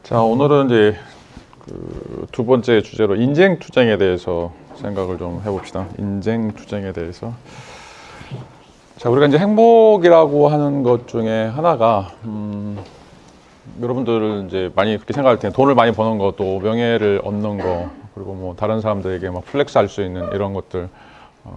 자, 오늘은 이제 두 번째 주제로 인생 투쟁에 대해서 생각을 좀 해봅시다. 인생 투쟁에 대해서. 자, 우리가 이제 행복이라고 하는 것 중에 하나가 여러분들 이제 많이 그렇게 생각할 텐데 돈을 많이 버는 거, 또 명예를 얻는 거, 그리고 뭐 다른 사람들에게 막 플렉스할 수 있는 이런 것들.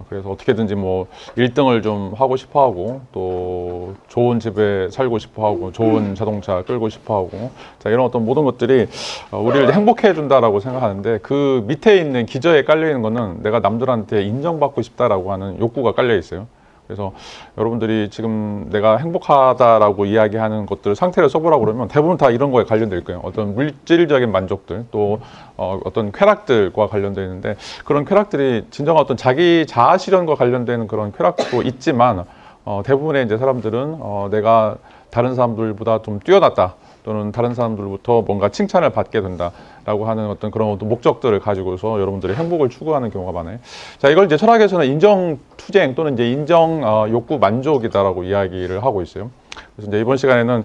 그래서 어떻게든지 뭐 1등을 좀 하고 싶어 하고, 또 좋은 집에 살고 싶어 하고, 좋은 자동차 끌고 싶어 하고, 자, 이런 어떤 모든 것들이 우리를 행복해 해준다라고 생각하는데, 그 밑에 있는 기저에 깔려 있는 거는 내가 남들한테 인정받고 싶다라고 하는 욕구가 깔려 있어요. 그래서 여러분들이 지금 내가 행복하다라고 이야기하는 것들 상태를 써보라고 그러면 대부분 다 이런 거에 관련될 거예요. 어떤 물질적인 만족들, 또 어떤 쾌락들과 관련되어 있는데, 그런 쾌락들이 진정한 어떤 자기 자아 실현과 관련되는 그런 쾌락도 있지만, 대부분의 이제 사람들은 내가 다른 사람들보다 좀 뛰어났다, 또는 다른 사람들부터 뭔가 칭찬을 받게 된다라고 하는 어떤 그런 어떤 목적들을 가지고서 여러분들이 행복을 추구하는 경우가 많아요. 자, 이걸 이제 철학에서는 인정 투쟁 또는 이제 인정 욕구 만족이다라고 이야기를 하고 있어요. 그래서 이제 이번 시간에는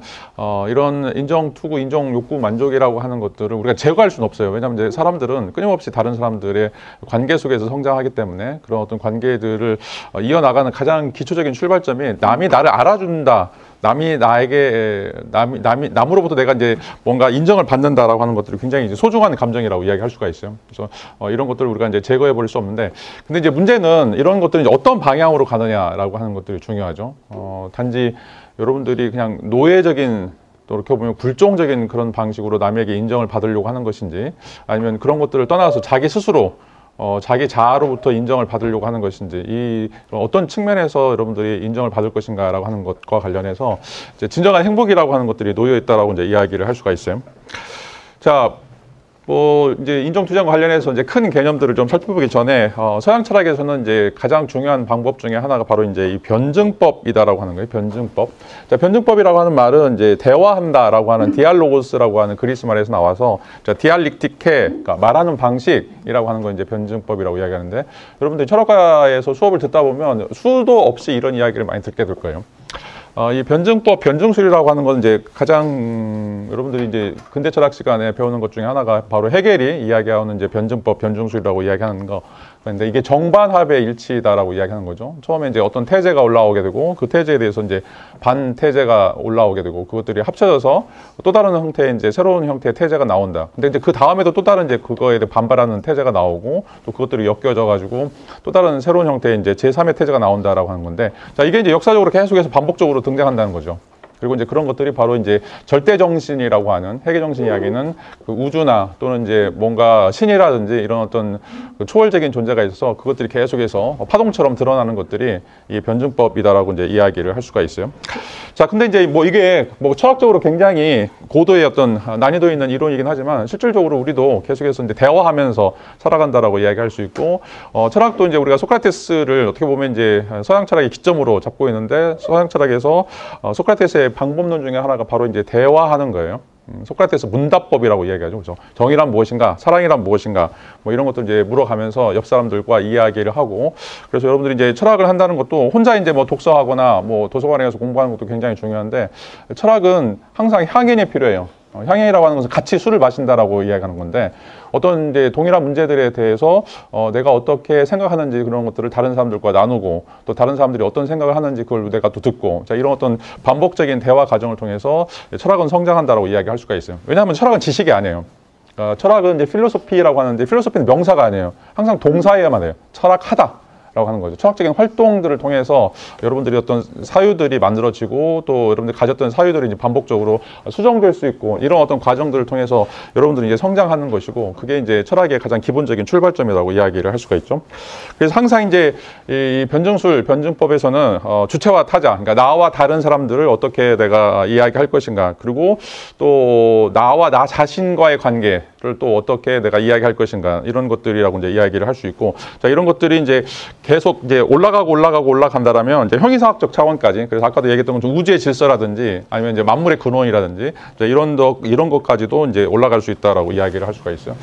이런 인정 투구, 인정 욕구 만족이라고 하는 것들을 우리가 제거할 수는 없어요. 왜냐하면 이제 사람들은 끊임없이 다른 사람들의 관계 속에서 성장하기 때문에, 그런 어떤 관계들을 이어나가는 가장 기초적인 출발점이 남이 나를 알아준다, 남이 나에게 남으로부터 내가 이제 뭔가 인정을 받는다라고 하는 것들이 굉장히 이제 소중한 감정이라고 이야기할 수가 있어요. 그래서 이런 것들을 우리가 이제 제거해 버릴 수 없는데, 근데 이제 문제는 이런 것들이 이제 어떤 방향으로 가느냐라고 하는 것들이 중요하죠. 단지 여러분들이 그냥 노예적인, 또 이렇게 보면 굴종적인 그런 방식으로 남에게 인정을 받으려고 하는 것인지, 아니면 그런 것들을 떠나서 자기 스스로 자기 자아로부터 인정을 받으려고 하는 것인지, 이 어떤 측면에서 여러분들이 인정을 받을 것인가라고 하는 것과 관련해서 이제 진정한 행복이라고 하는 것들이 놓여 있다라고 이제 이야기를 할 수가 있어요. 자, 뭐 이제 인정 투쟁과 관련해서 이제 큰 개념들을 좀 살펴보기 전에 서양 철학에서는 이제 가장 중요한 방법 중에 하나가 바로 이제 이 변증법이다라고 하는 거예요. 변증법. 자, 변증법이라고 하는 말은 이제 대화한다라고 하는 디알로고스라고 하는 그리스 말에서 나와서, 자, 디알릭티케, 그러니까 말하는 방식이라고 하는 건 이제 변증법이라고 이야기하는데, 여러분들 철학과에서 수업을 듣다 보면 수도 없이 이런 이야기를 많이 듣게 될 거예요. 이 변증법, 변증술이라고 하는 건 이제 가장 여러분들이 이제 근대 철학 시간에 배우는 것 중에 하나가 바로 헤겔이 이야기하는 이제 변증법, 변증술이라고 이야기하는 거. 그런데 이게 정반합의 일치다라고 이야기하는 거죠. 처음에 이제 어떤 태제가 올라오게 되고, 그 태제에 대해서 이제 반 태제가 올라오게 되고, 그것들이 합쳐져서 또 다른 형태의 이제 새로운 형태의 태제가 나온다. 근데 이제 그 다음에도 또 다른 이제 그거에 대해 반발하는 태제가 나오고, 또 그것들이 엮여져 가지고 또 다른 새로운 형태의 이제 제3의 태제가 나온다라고 하는 건데, 자, 이게 이제 역사적으로 계속해서 반복적으로 등장한다는 거죠. 그리고 이제 그런 것들이 바로 이제 절대정신이라고 하는, 회계정신 이야기는 그 우주나 또는 이제 뭔가 신이라든지 이런 어떤 그 초월적인 존재가 있어서 그것들이 계속해서 파동처럼 드러나는 것들이 이 변증법이다라고 이제 이야기를 할 수가 있어요. 자, 근데 이제 뭐 이게 뭐 철학적으로 굉장히 고도의 어떤 난이도 있는 이론이긴 하지만, 실질적으로 우리도 계속해서 이제 대화하면서 살아간다라고 이야기할 수 있고, 철학도 이제 우리가 소크라테스를 어떻게 보면 이제 서양 철학의 기점으로 잡고 있는데, 서양 철학에서 소크라테스의 방법론 중에 하나가 바로 이제 대화하는 거예요. 소크라테스 문답법이라고 이야기하죠. 그래서 정의란 무엇인가, 사랑이란 무엇인가, 뭐 이런 것들 이제 물어가면서 옆 사람들과 이야기를 하고, 그래서 여러분들이 이제 철학을 한다는 것도 혼자 이제 뭐 독서하거나 뭐 도서관에 가서 공부하는 것도 굉장히 중요한데, 철학은 항상 향연이 필요해요. 향연이라고 하는 것은 같이 술을 마신다라고 이야기하는 건데, 어떤 이제 동일한 문제들에 대해서 내가 어떻게 생각하는지 그런 것들을 다른 사람들과 나누고, 또 다른 사람들이 어떤 생각을 하는지 그걸 내가 또 듣고, 자, 이런 어떤 반복적인 대화 과정을 통해서 철학은 성장한다라고 이야기할 수가 있어요. 왜냐하면 철학은 지식이 아니에요. 철학은 이제 필로소피라고 하는데, 필로소피는 명사가 아니에요. 항상 동사여야만 해요. 철학하다 라고 하는 거죠. 철학적인 활동들을 통해서 여러분들이 어떤 사유들이 만들어지고, 또 여러분들이 가졌던 사유들이 이제 반복적으로 수정될 수 있고, 이런 어떤 과정들을 통해서 여러분들이 이제 성장하는 것이고, 그게 이제 철학의 가장 기본적인 출발점이라고 이야기를 할 수가 있죠. 그래서 항상 이제 이 변증술, 변증법에서는 주체와 타자, 그러니까 나와 다른 사람들을 어떻게 내가 이야기할 것인가, 그리고 또 나와 나 자신과의 관계를 또 어떻게 내가 이야기할 것인가, 이런 것들이라고 이제 이야기를 할 수 있고, 자, 이런 것들이 이제 계속 이제 올라간다라면 이제 형이상학적 차원까지, 그래서 아까도 얘기했던 건 우주의 질서라든지 아니면 이제 만물의 근원이라든지 이런 것까지도 이제 올라갈 수 있다라고 이야기를 할 수가 있어요.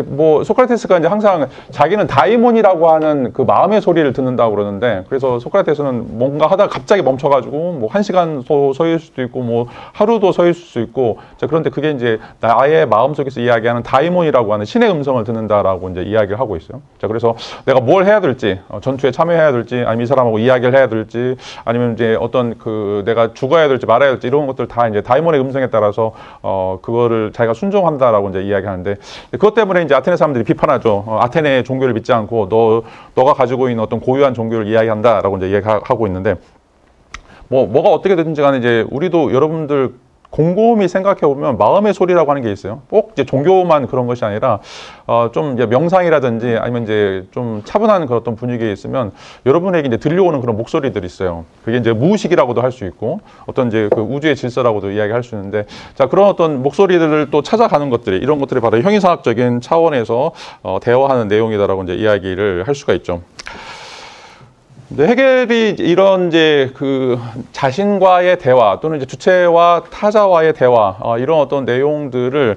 뭐 소크라테스가 이제 항상 자기는 다이몬이라고 하는 그 마음의 소리를 듣는다고 그러는데, 그래서 소크라테스는 뭔가 하다가 갑자기 멈춰가지고 뭐 1시간 서 있을 수도 있고 뭐 하루도 서 있을 수 있고, 자, 그런데 그게 이제 나의 마음속에서 이야기하는 다이몬이라고 하는 신의 음성을 듣는다라고 이제 이야기를 하고 있어요. 자, 그래서 내가 뭘 해야 될지, 전투에 참여해야 될지, 아니면 이 사람하고 이야기를 해야 될지, 아니면 이제 어떤 그 내가 죽어야 될지 말아야 될지 이런 것들 다 이제 다이몬의 음성에 따라서 그거를 자기가 순종한다라고 이제 이야기하는데, 그것 때문에 이제 아테네 사람들이 비판하죠. 아테네의 종교를 믿지 않고 너가 가지고 있는 어떤 고유한 종교를 이야기한다라고 이제 이야기하고 있는데, 뭐가 어떻게 되든지 간에 이제 우리도 여러분들 곰곰이 생각해 보면 마음의 소리라고 하는 게 있어요. 꼭 이제 종교만 그런 것이 아니라 좀 이제 명상이라든지 아니면 이제 좀 차분한 그런 어떤 분위기에 있으면 여러분에게 이제 들려오는 그런 목소리들이 있어요. 그게 이제 무의식이라고도 할 수 있고 어떤 이제 그 우주의 질서라고도 이야기할 수 있는데, 자, 그런 어떤 목소리들을 또 찾아가는 것들이, 이런 것들이 바로 형이상학적인 차원에서 대화하는 내용이다라고 이제 이야기를 할 수가 있죠. 해겔이 이런 이제 그 자신과의 대화 또는 이제 주체와 타자와의 대화, 이런 어떤 내용들을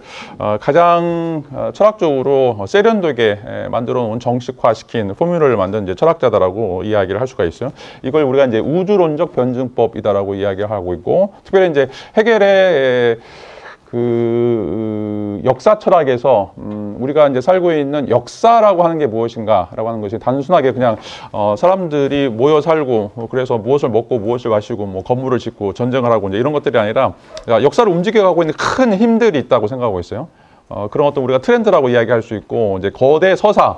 가장 철학적으로 세련되게 만들어 놓은, 정식화시킨 포뮬러를 만든 이제 철학자다라고 이야기를 할 수가 있어요. 이걸 우리가 이제 우주론적 변증법이다라고 이야기를 하고 있고, 특별히 이제 해겔의 그 역사 철학에서 우리가 이제 살고 있는 역사라고 하는 게 무엇인가라고 하는 것이 단순하게 그냥 사람들이 모여 살고 그래서 무엇을 먹고 무엇을 마시고 뭐 건물을 짓고 전쟁을 하고 이제 이런 것들이 아니라 역사를 움직여가고 있는 큰 힘들이 있다고 생각하고 있어요. 그런 어떤 우리가 트렌드라고 이야기할 수 있고, 이제 거대 서사,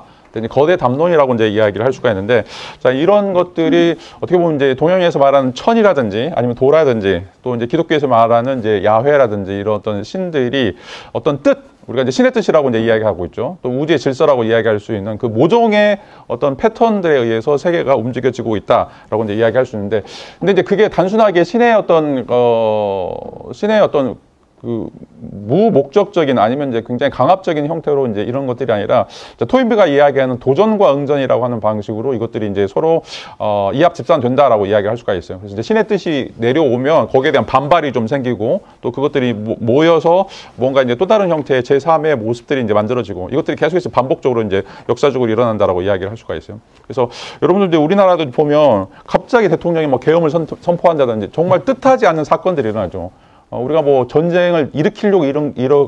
거대 담론이라고 이제 이야기를 할 수가 있는데, 자, 이런 것들이 어떻게 보면 이제 동양에서 말하는 천이라든지 아니면 도라든지 또 이제 기독교에서 말하는 이제 야훼라든지 이런 어떤 신들이 어떤 뜻, 우리가 이제 신의 뜻이라고 이제 이야기하고 있죠. 또 우주의 질서라고 이야기할 수 있는 그 모종의 어떤 패턴들에 의해서 세계가 움직여지고 있다라고 이제 이야기할 수 있는데, 근데 이제 그게 단순하게 신의 어떤 그 무목적적인 아니면 이제 굉장히 강압적인 형태로 이제 이런 것들이 아니라, 토인비가 이야기하는 도전과 응전이라고 하는 방식으로 이것들이 이제 서로 이합 집산된다라고 이야기할 수가 있어요. 그래서 이제 신의 뜻이 내려오면 거기에 대한 반발이 좀 생기고, 또 그것들이 모여서 뭔가 이제 또 다른 형태의 제3의 모습들이 이제 만들어지고, 이것들이 계속해서 반복적으로 이제 역사적으로 일어난다라고 이야기를 할 수가 있어요. 그래서 여러분들 이제 우리나라도 보면 갑자기 대통령이 뭐 계엄을 선포한다든지 정말 뜻하지 않는 사건들이 일어나죠. 우리가 뭐 전쟁을 일으키려고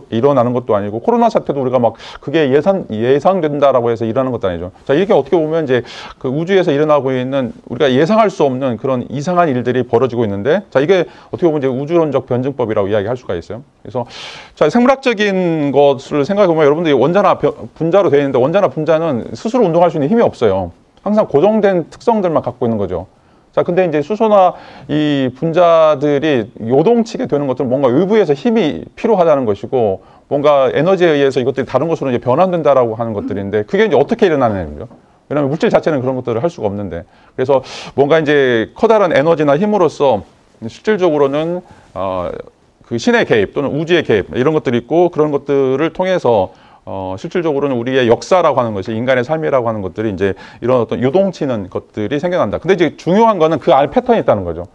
일어나는 것도 아니고, 코로나 사태도 우리가 막 그게 예상된다라고 해서 일어나는 것도 아니죠. 자, 이렇게 어떻게 보면 이제 그 우주에서 일어나고 있는 우리가 예상할 수 없는 그런 이상한 일들이 벌어지고 있는데, 자, 이게 어떻게 보면 이제 우주론적 변증법이라고 이야기할 수가 있어요. 그래서 자, 생물학적인 것을 생각해 보면 여러분들이 원자나 분자로 되어 있는데, 원자나 분자는 스스로 운동할 수 있는 힘이 없어요. 항상 고정된 특성들만 갖고 있는 거죠. 자, 근데 이제 수소나 이 분자들이 요동치게 되는 것들은 뭔가 외부에서 힘이 필요하다는 것이고, 뭔가 에너지에 의해서 이것들이 다른 것으로 이제 변환된다라고 하는 것들인데, 그게 이제 어떻게 일어나는 거죠? 왜냐하면 물질 자체는 그런 것들을 할 수가 없는데, 그래서 뭔가 이제 커다란 에너지나 힘으로써 실질적으로는 그 신의 개입 또는 우주의 개입 이런 것들이 있고, 그런 것들을 통해서 실질적으로는 우리의 역사라고 하는 것이, 인간의 삶이라고 하는 것들이 이제 이런 어떤 요동치는 것들이 생겨난다. 근데 이제 중요한 거는 그 안에 패턴이 있다는 거죠.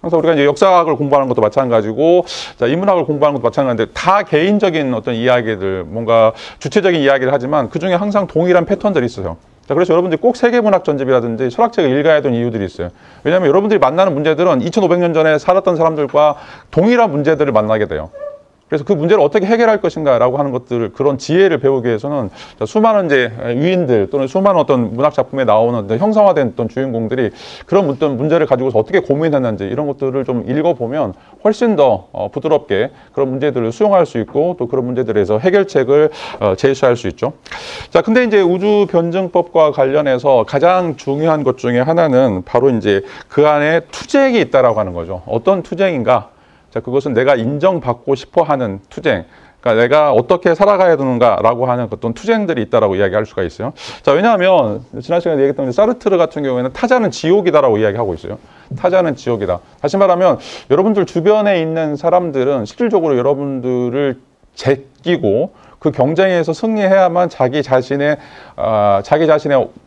항상 우리가 이제 역사학을 공부하는 것도 마찬가지고, 자, 인문학을 공부하는 것도 마찬가지인데, 다 개인적인 어떤 이야기들, 뭔가 주체적인 이야기를 하지만 그 중에 항상 동일한 패턴들이 있어요. 자, 그래서 여러분들이 꼭 세계문학 전집이라든지 철학책을 읽어야 되는 이유들이 있어요. 왜냐하면 여러분들이 만나는 문제들은 2500년 전에 살았던 사람들과 동일한 문제들을 만나게 돼요. 그래서 그 문제를 어떻게 해결할 것인가라고 하는 것들, 그런 지혜를 배우기 위해서는 수많은 이제 위인들 또는 수많은 어떤 문학 작품에 나오는 형상화된 어떤 주인공들이 그런 어떤 문제를 가지고서 어떻게 고민했는지 이런 것들을 좀 읽어보면 훨씬 더 부드럽게 그런 문제들을 수용할 수 있고, 또 그런 문제들에서 해결책을 제시할 수 있죠. 자, 근데 이제 우주 변증법과 관련해서 가장 중요한 것 중에 하나는 바로 이제 그 안에 투쟁이 있다라고 하는 거죠. 어떤 투쟁인가? 자, 그것은 내가 인정받고 싶어 하는 투쟁. 그러니까 내가 어떻게 살아가야 되는가라고 하는 어떤 투쟁들이 있다라고 이야기할 수가 있어요. 자, 왜냐하면 지난 시간에 얘기했던 사르트르 같은 경우에는 타자는 지옥이다라고 이야기하고 있어요. 타자는 지옥이다. 다시 말하면 여러분들 주변에 있는 사람들은 실질적으로 여러분들을 제끼고 그 경쟁에서 승리해야만 자기 자신의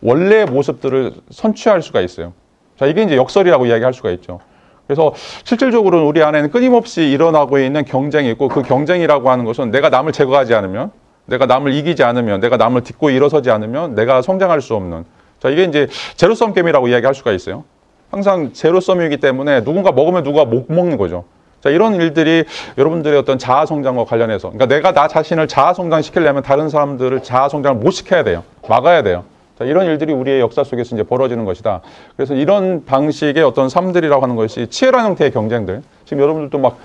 원래 모습들을 선취할 수가 있어요. 자, 이게 이제 역설이라고 이야기할 수가 있죠. 그래서 실질적으로는 우리 안에는 끊임없이 일어나고 있는 경쟁이 있고, 그 경쟁이라고 하는 것은 내가 남을 제거하지 않으면, 내가 남을 이기지 않으면, 내가 남을 딛고 일어서지 않으면 내가 성장할 수 없는. 자, 이게 이제 제로섬 게임이라고 이야기할 수가 있어요. 항상 제로섬이기 때문에 누군가 먹으면 누가 못 먹는 거죠. 자, 이런 일들이 여러분들의 어떤 자아 성장과 관련해서, 그러니까 내가 나 자신을 자아 성장시키려면 다른 사람들을 자아 성장을 못 시켜야 돼요. 막아야 돼요. 자, 이런 일들이 우리의 역사 속에서 이제 벌어지는 것이다. 그래서 이런 방식의 어떤 삶들이라고 하는 것이 치열한 형태의 경쟁들. 지금 여러분들도 막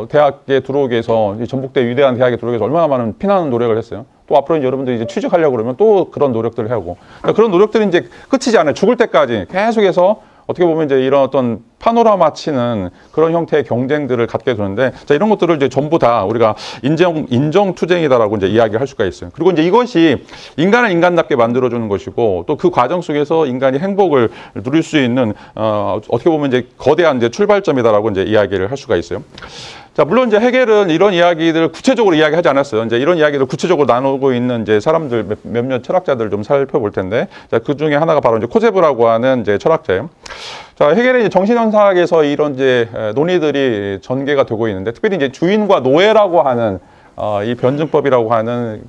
대학에 들어오기 위해서, 전북대 위대한 대학에 들어오기 위해서 얼마나 많은 피나는 노력을 했어요. 또 앞으로 이제 여러분들이 이제 취직하려고 그러면 또 그런 노력들을 하고. 그러니까 그런 노력들이 이제 끝이지 않아요. 죽을 때까지 계속해서 어떻게 보면 이제 이런 어떤 파노라마 치는 그런 형태의 경쟁들을 갖게 되는데, 자, 이런 것들을 이제 전부 다 우리가 인정투쟁이다라고 이제 이야기할 수가 있어요. 그리고 이제 이것이 인간을 인간답게 만들어주는 것이고, 또 그 과정 속에서 인간이 행복을 누릴 수 있는, 어떻게 보면 이제 거대한 이제 출발점이다라고 이제 이야기를 할 수가 있어요. 자, 물론 이제 헤겔은 이런 이야기들을 구체적으로 이야기하지 않았어요. 이제 이런 이야기를 구체적으로 나누고 있는 이제 사람들, 몇몇 철학자들을 좀 살펴볼 텐데, 자, 그 중에 하나가 바로 이제 코제브라고 하는 이제 철학자예요. 자, 헤겔의 이제 정신현상학에서 이런 이제 논의들이 전개가 되고 있는데, 특별히 이제 주인과 노예라고 하는 이 변증법이라고 하는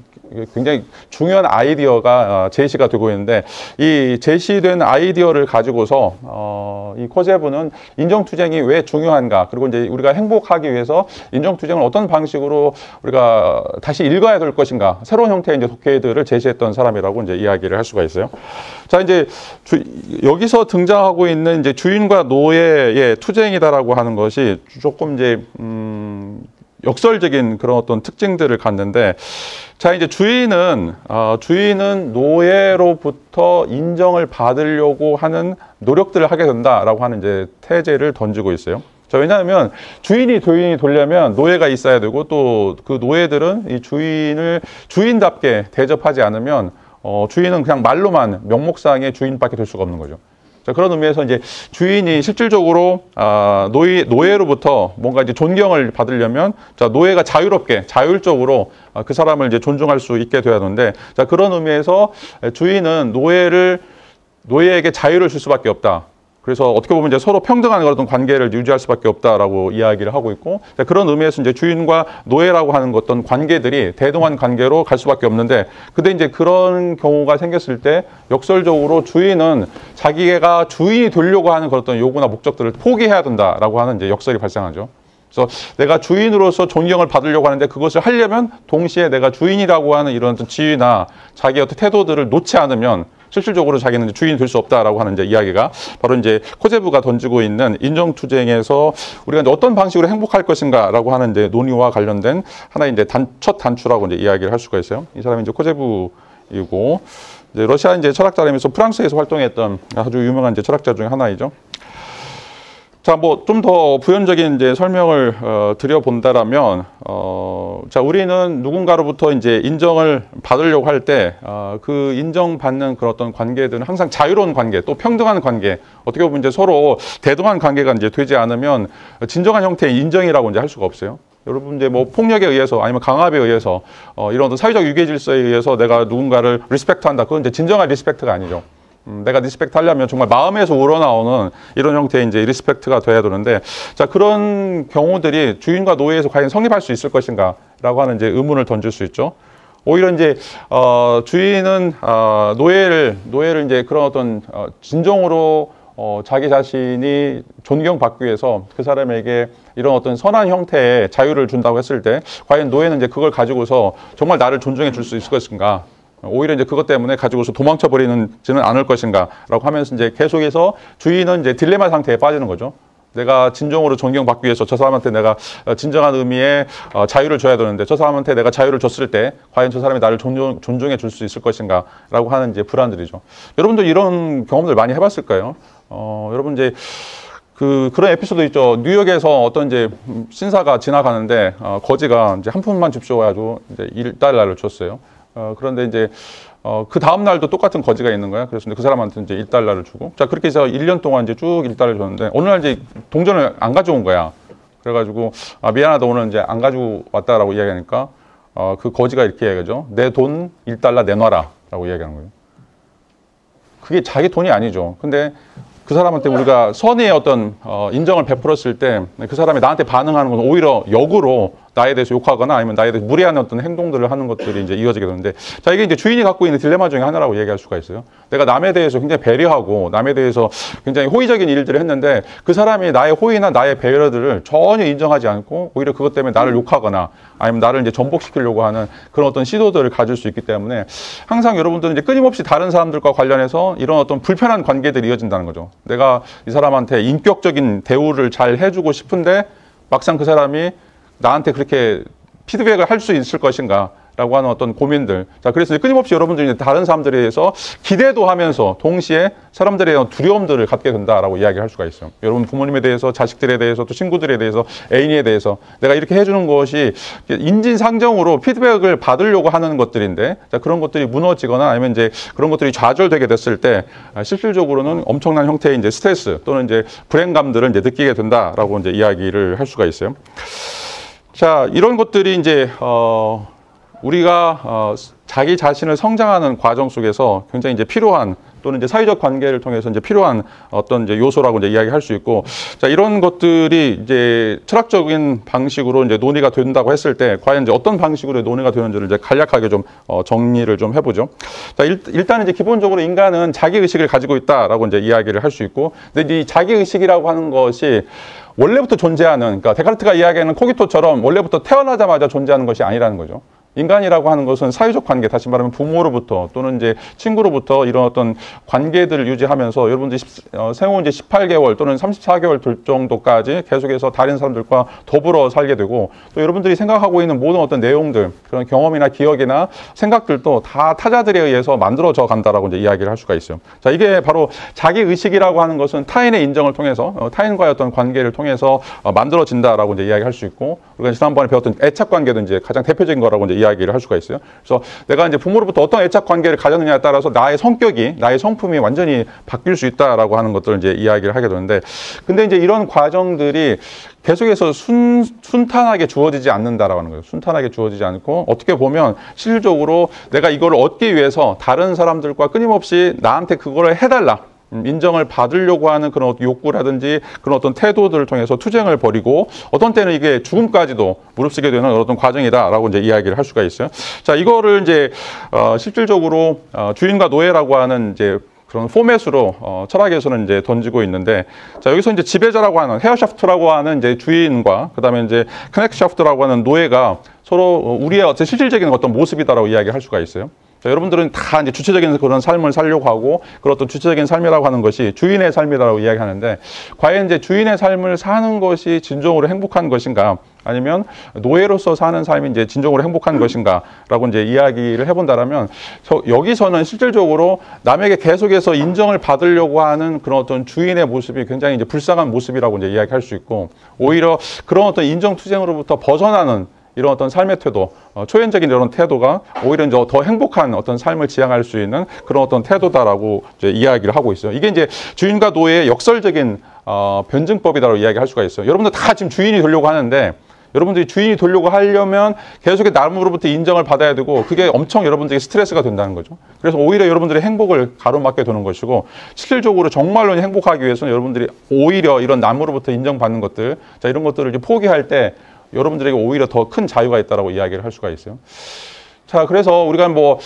굉장히 중요한 아이디어가 제시가 되고 있는데, 이 제시된 아이디어를 가지고서 이 코제브는 인정투쟁이 왜 중요한가, 그리고 이제 우리가 행복하기 위해서 인정투쟁을 어떤 방식으로 우리가 다시 읽어야 될 것인가, 새로운 형태의 이제 독해들을 제시했던 사람이라고 이제 이야기를 할 수가 있어요. 자, 이제 여기서 등장하고 있는 이제 주인과 노예의 투쟁이다라고 하는 것이 조금 이제 역설적인 그런 어떤 특징들을 갖는데, 자, 이제 주인은 노예로부터 인정을 받으려고 하는 노력들을 하게 된다라고 하는 이제 태제를 던지고 있어요. 자, 왜냐하면 주인이 되려면 노예가 있어야 되고, 또 그 노예들은 이 주인을 주인답게 대접하지 않으면 주인은 그냥 말로만 명목상의 주인밖에 될 수가 없는 거죠. 자, 그런 의미에서 이제 주인이 실질적으로 노예로부터 뭔가 이제 존경을 받으려면, 자, 노예가 자율적으로 그 사람을 이제 존중할 수 있게 돼야 하는데, 자, 그런 의미에서 주인은 노예에게 자유를 줄 수밖에 없다. 그래서 어떻게 보면 이제 서로 평등한 그런 관계를 유지할 수밖에 없다라고 이야기를 하고 있고, 그런 의미에서 이제 주인과 노예라고 하는 어떤 관계들이 대등한 관계로 갈 수밖에 없는데, 근데 이제 그런 경우가 생겼을 때 역설적으로 주인은 자기가 주인이 되려고 하는 그런 어떤 요구나 목적들을 포기해야 된다라고 하는 이제 역설이 발생하죠. 그래서 내가 주인으로서 존경을 받으려고 하는데, 그것을 하려면 동시에 내가 주인이라고 하는 이런 어떤 지위나 자기의 어떤 태도들을 놓지 않으면 실질적으로 자기는 주인이 될 수 없다라고 하는 이제 이야기가 바로 이제 코제브가 던지고 있는 인정투쟁에서 우리가 이제 어떤 방식으로 행복할 것인가라고 하는 이제 논의와 관련된 하나의 이제 첫 단추라고 이제 이야기를 할 수가 있어요. 이 사람이 이제 코제브이고, 이제 러시아 이제 철학자라면서 프랑스에서 활동했던 아주 유명한 이제 철학자 중에 하나이죠. 자, 뭐 좀 더 부연적인 이제 설명을 드려본다라면, 자, 우리는 누군가로부터 이제 인정을 받으려고 할 때, 그 인정받는 그런 어떤 관계들은 항상 자유로운 관계, 또 평등한 관계, 어떻게 보면 이제 서로 대등한 관계가 이제 되지 않으면 진정한 형태의 인정이라고 이제 할 수가 없어요. 여러분, 이제 뭐 폭력에 의해서 아니면 강압에 의해서 이런 어떤 사회적 유계 질서에 의해서 내가 누군가를 리스펙트한다, 그건 이제 진정한 리스펙트가 아니죠. 내가 리스펙트 하려면 정말 마음에서 우러나오는 이런 형태의 이제 리스펙트가 돼야 되는데, 자, 그런 경우들이 주인과 노예에서 과연 성립할 수 있을 것인가 라고 하는 이제 의문을 던질 수 있죠. 오히려 이제 주인은 노예를 이제 그런 어떤 진정으로 자기 자신이 존경받기 위해서 그 사람에게 이런 어떤 선한 형태의 자유를 준다고 했을 때, 과연 노예는 이제 그걸 가지고서 정말 나를 존중해 줄 수 있을 것인가? 오히려 이제 그것 때문에 가지고서 도망쳐 버리지는 않을 것인가라고 하면서 이제 계속해서 주인은 이제 딜레마 상태에 빠지는 거죠. 내가 진정으로 존경받기 위해서 저 사람한테 내가 진정한 의미의 자유를 줘야 되는데, 저 사람한테 내가 자유를 줬을 때 과연 저 사람이 나를 존중해 줄 수 있을 것인가라고 하는 이제 불안들이죠. 여러분들 이런 경험들 많이 해봤을 거예요. 여러분 이제 그런 에피소드 있죠. 뉴욕에서 어떤 이제 신사가 지나가는데 거지가 이제 한 푼만 줍쇼 가지고 이제 $1를 줬어요. 그런데 이제 그 다음 날도 똑같은 거지가 있는 거야. 그래서 그 사람한테 이제 $1를 주고, 자, 그렇게 해서 1년 동안 이제 쭉 $1을 줬는데, 어느 날 이제 동전을 안 가져온 거야. 그래가지고 미안하다, 오늘 이제 안 가지고 왔다라고 이야기하니까 그 거지가 이렇게 이야기하죠. 내 돈 $1 내놔라라고 이야기하는 거예요. 그게 자기 돈이 아니죠. 근데 그 사람한테 우리가 선의의 어떤 인정을 베풀었을 때 그 사람이 나한테 반응하는 건 오히려 역으로 나에 대해서 욕하거나 아니면 나에 대해서 무례한 어떤 행동들을 하는 것들이 이제 이어지게 되는데, 자, 이게 이제 주인이 갖고 있는 딜레마 중에 하나라고 얘기할 수가 있어요. 내가 남에 대해서 굉장히 배려하고 남에 대해서 굉장히 호의적인 일들을 했는데 그 사람이 나의 호의나 나의 배려들을 전혀 인정하지 않고 오히려 그것 때문에 나를 욕하거나 아니면 나를 이제 전복시키려고 하는 그런 어떤 시도들을 가질 수 있기 때문에 항상 여러분들은 이제 끊임없이 다른 사람들과 관련해서 이런 어떤 불편한 관계들이 이어진다는 거죠. 내가 이 사람한테 인격적인 대우를 잘 해주고 싶은데 막상 그 사람이 나한테 그렇게 피드백을 할 수 있을 것인가 라고 하는 어떤 고민들. 자, 그래서 끊임없이 여러분들이 다른 사람들에 대해서 기대도 하면서 동시에 사람들에 대한 두려움들을 갖게 된다라고 이야기할 수가 있어요. 여러분 부모님에 대해서, 자식들에 대해서, 또 친구들에 대해서, 애인에 대해서 내가 이렇게 해주는 것이 인진상정으로 피드백을 받으려고 하는 것들인데, 자, 그런 것들이 무너지거나 아니면 이제 그런 것들이 좌절되게 됐을 때 실질적으로는 엄청난 형태의 이제 스트레스 또는 이제 불행감들을 이제 느끼게 된다라고 이제 이야기를 할 수가 있어요. 자, 이런 것들이 이제 우리가 자기 자신을 성장하는 과정 속에서 굉장히 이제 필요한 또는 이제 사회적 관계를 통해서 이제 필요한 어떤 이제 요소라고 이제 이야기할 수 있고, 자, 이런 것들이 이제 철학적인 방식으로 이제 논의가 된다고 했을 때 과연 이제 어떤 방식으로 논의가 되는지를 이제 간략하게 좀 정리를 좀 해보죠. 자, 일단 이제 기본적으로 인간은 자기 의식을 가지고 있다라고 이제 이야기를 할 수 있고, 근데 이 자기 의식이라고 하는 것이 원래부터 존재하는, 그러니까 데카르트가 이야기하는 코기토처럼 원래부터 태어나자마자 존재하는 것이 아니라는 거죠. 인간이라고 하는 것은 사회적 관계, 다시 말하면 부모로부터 또는 이제 친구로부터 이런 어떤 관계들을 유지하면서 여러분들이 생후 이제 18개월 또는 34개월 될 정도까지 계속해서 다른 사람들과 더불어 살게 되고, 또 여러분들이 생각하고 있는 모든 어떤 내용들, 그런 경험이나 기억이나 생각들도 다 타자들에 의해서 만들어져 간다라고 이제 이야기를 할 수가 있어요. 자, 이게 바로 자기 의식이라고 하는 것은 타인의 인정을 통해서, 타인과의 어떤 관계를 통해서 만들어진다라고 이제 이야기할 수 있고, 우리가 지난번에 배웠던 애착 관계도 이제 가장 대표적인 거라고 이제 이야기를 할 수가 있어요. 그래서 내가 이제 부모로부터 어떤 애착 관계를 가졌느냐에 따라서 나의 성격이, 나의 성품이 완전히 바뀔 수 있다라고 하는 것들을 이제 이야기를 하게 되는데, 근데 이제 이런 과정들이 계속해서 순탄하게 주어지지 않는다라고 하는 거예요. 순탄하게 주어지지 않고, 어떻게 보면 실질적으로 내가 이걸 얻기 위해서 다른 사람들과 끊임없이 나한테 그거를 해달라, 인정을 받으려고 하는 그런 욕구라든지 그런 어떤 태도들을 통해서 투쟁을 벌이고, 어떤 때는 이게 죽음까지도 무릅쓰게 되는 어떤 과정이다라고 이제 이야기를 할 수가 있어요. 자, 이거를 이제 실질적으로 주인과 노예라고 하는 이제 그런 포맷으로 철학에서는 이제 던지고 있는데, 자, 여기서 이제 지배자라고 하는 헤어샤프트라고 하는 이제 주인과 그다음에 이제 크넥샤프트라고 하는 노예가 서로 우리의 어떤 실질적인 어떤 모습이다라고 이야기할 수가 있어요. 자, 여러분들은 다 이제 주체적인 그런 삶을 살려고 하고, 그런 어떤 주체적인 삶이라고 하는 것이 주인의 삶이라고 이야기하는데, 과연 이제 주인의 삶을 사는 것이 진정으로 행복한 것인가, 아니면 노예로서 사는 삶이 이제 진정으로 행복한 것인가라고 이제 이야기를 해본다라면, 여기서는 실질적으로 남에게 계속해서 인정을 받으려고 하는 그런 어떤 주인의 모습이 굉장히 이제 불쌍한 모습이라고 이제 이야기할 수 있고, 오히려 그런 어떤 인정 투쟁으로부터 벗어나는 이런 어떤 삶의 태도, 초연적인 이런 태도가 오히려 이제 더 행복한 어떤 삶을 지향할 수 있는 그런 어떤 태도다라고 이제 이야기를 하고 있어요. 이게 이제 주인과 노예의 역설적인 변증법이다라고 이야기할 수가 있어요. 여러분들 다 지금 주인이 되려고 하는데, 여러분들이 주인이 되려고 하려면 계속해서 남으로부터 인정을 받아야 되고, 그게 엄청 여러분들에게 스트레스가 된다는 거죠. 그래서 오히려 여러분들의 행복을 가로막게 되는 것이고, 실질적으로 정말로 행복하기 위해서는 여러분들이 오히려 이런 남으로부터 인정받는 것들, 자, 이런 것들을 이제 포기할 때 여러분들에게 오히려 더 큰 자유가 있다라고 이야기를 할 수가 있어요. 자, 그래서 우리가 뭐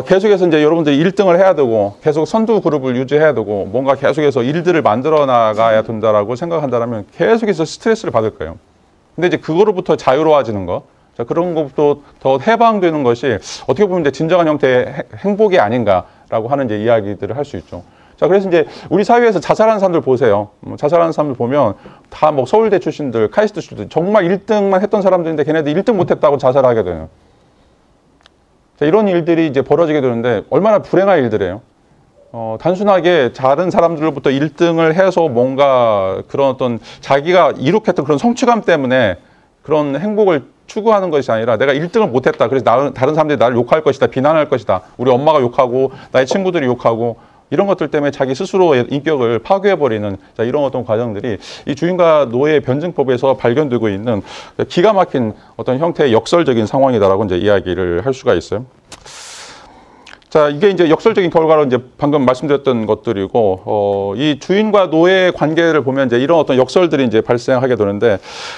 계속해서 이제 여러분들이 1등을 해야 되고, 계속 선두 그룹을 유지해야 되고, 뭔가 계속해서 일들을 만들어 나가야 된다라고 생각한다면 계속해서 스트레스를 받을 거예요. 근데 이제 그거로부터 자유로워지는 거, 자, 그런 것부터 더 해방되는 것이 어떻게 보면 이제 진정한 형태의 행복이 아닌가라고 하는 이제 이야기들을 할 수 있죠. 자, 그래서 이제 우리 사회에서 자살하는 사람들 보세요. 자살하는 사람들 보면 다 뭐 서울대 출신들, 카이스트 출신들, 정말 1등만 했던 사람들인데 걔네들 1등 못했다고 자살하게 돼요. 자, 이런 일들이 이제 벌어지게 되는데 얼마나 불행한 일들이에요. 단순하게 다른 사람들로부터 1등을 해서 뭔가 그런 어떤 자기가 이룩했던 그런 성취감 때문에 그런 행복을 추구하는 것이 아니라, 내가 1등을 못했다, 그래서 다른 사람들이 나를 욕할 것이다, 비난할 것이다, 우리 엄마가 욕하고 나의 친구들이 욕하고, 이런 것들 때문에 자기 스스로의 인격을 파괴해버리는, 자, 이런 어떤 과정들이 이 주인과 노예의 변증법에서 발견되고 있는 기가 막힌 어떤 형태의 역설적인 상황이다라고 이제 이야기를 할 수가 있어요. 자, 이게 이제 역설적인 결과로 이제 방금 말씀드렸던 것들이고, 이 주인과 노예의 관계를 보면 이제 이런 어떤 역설들이 이제 발생하게 되는데,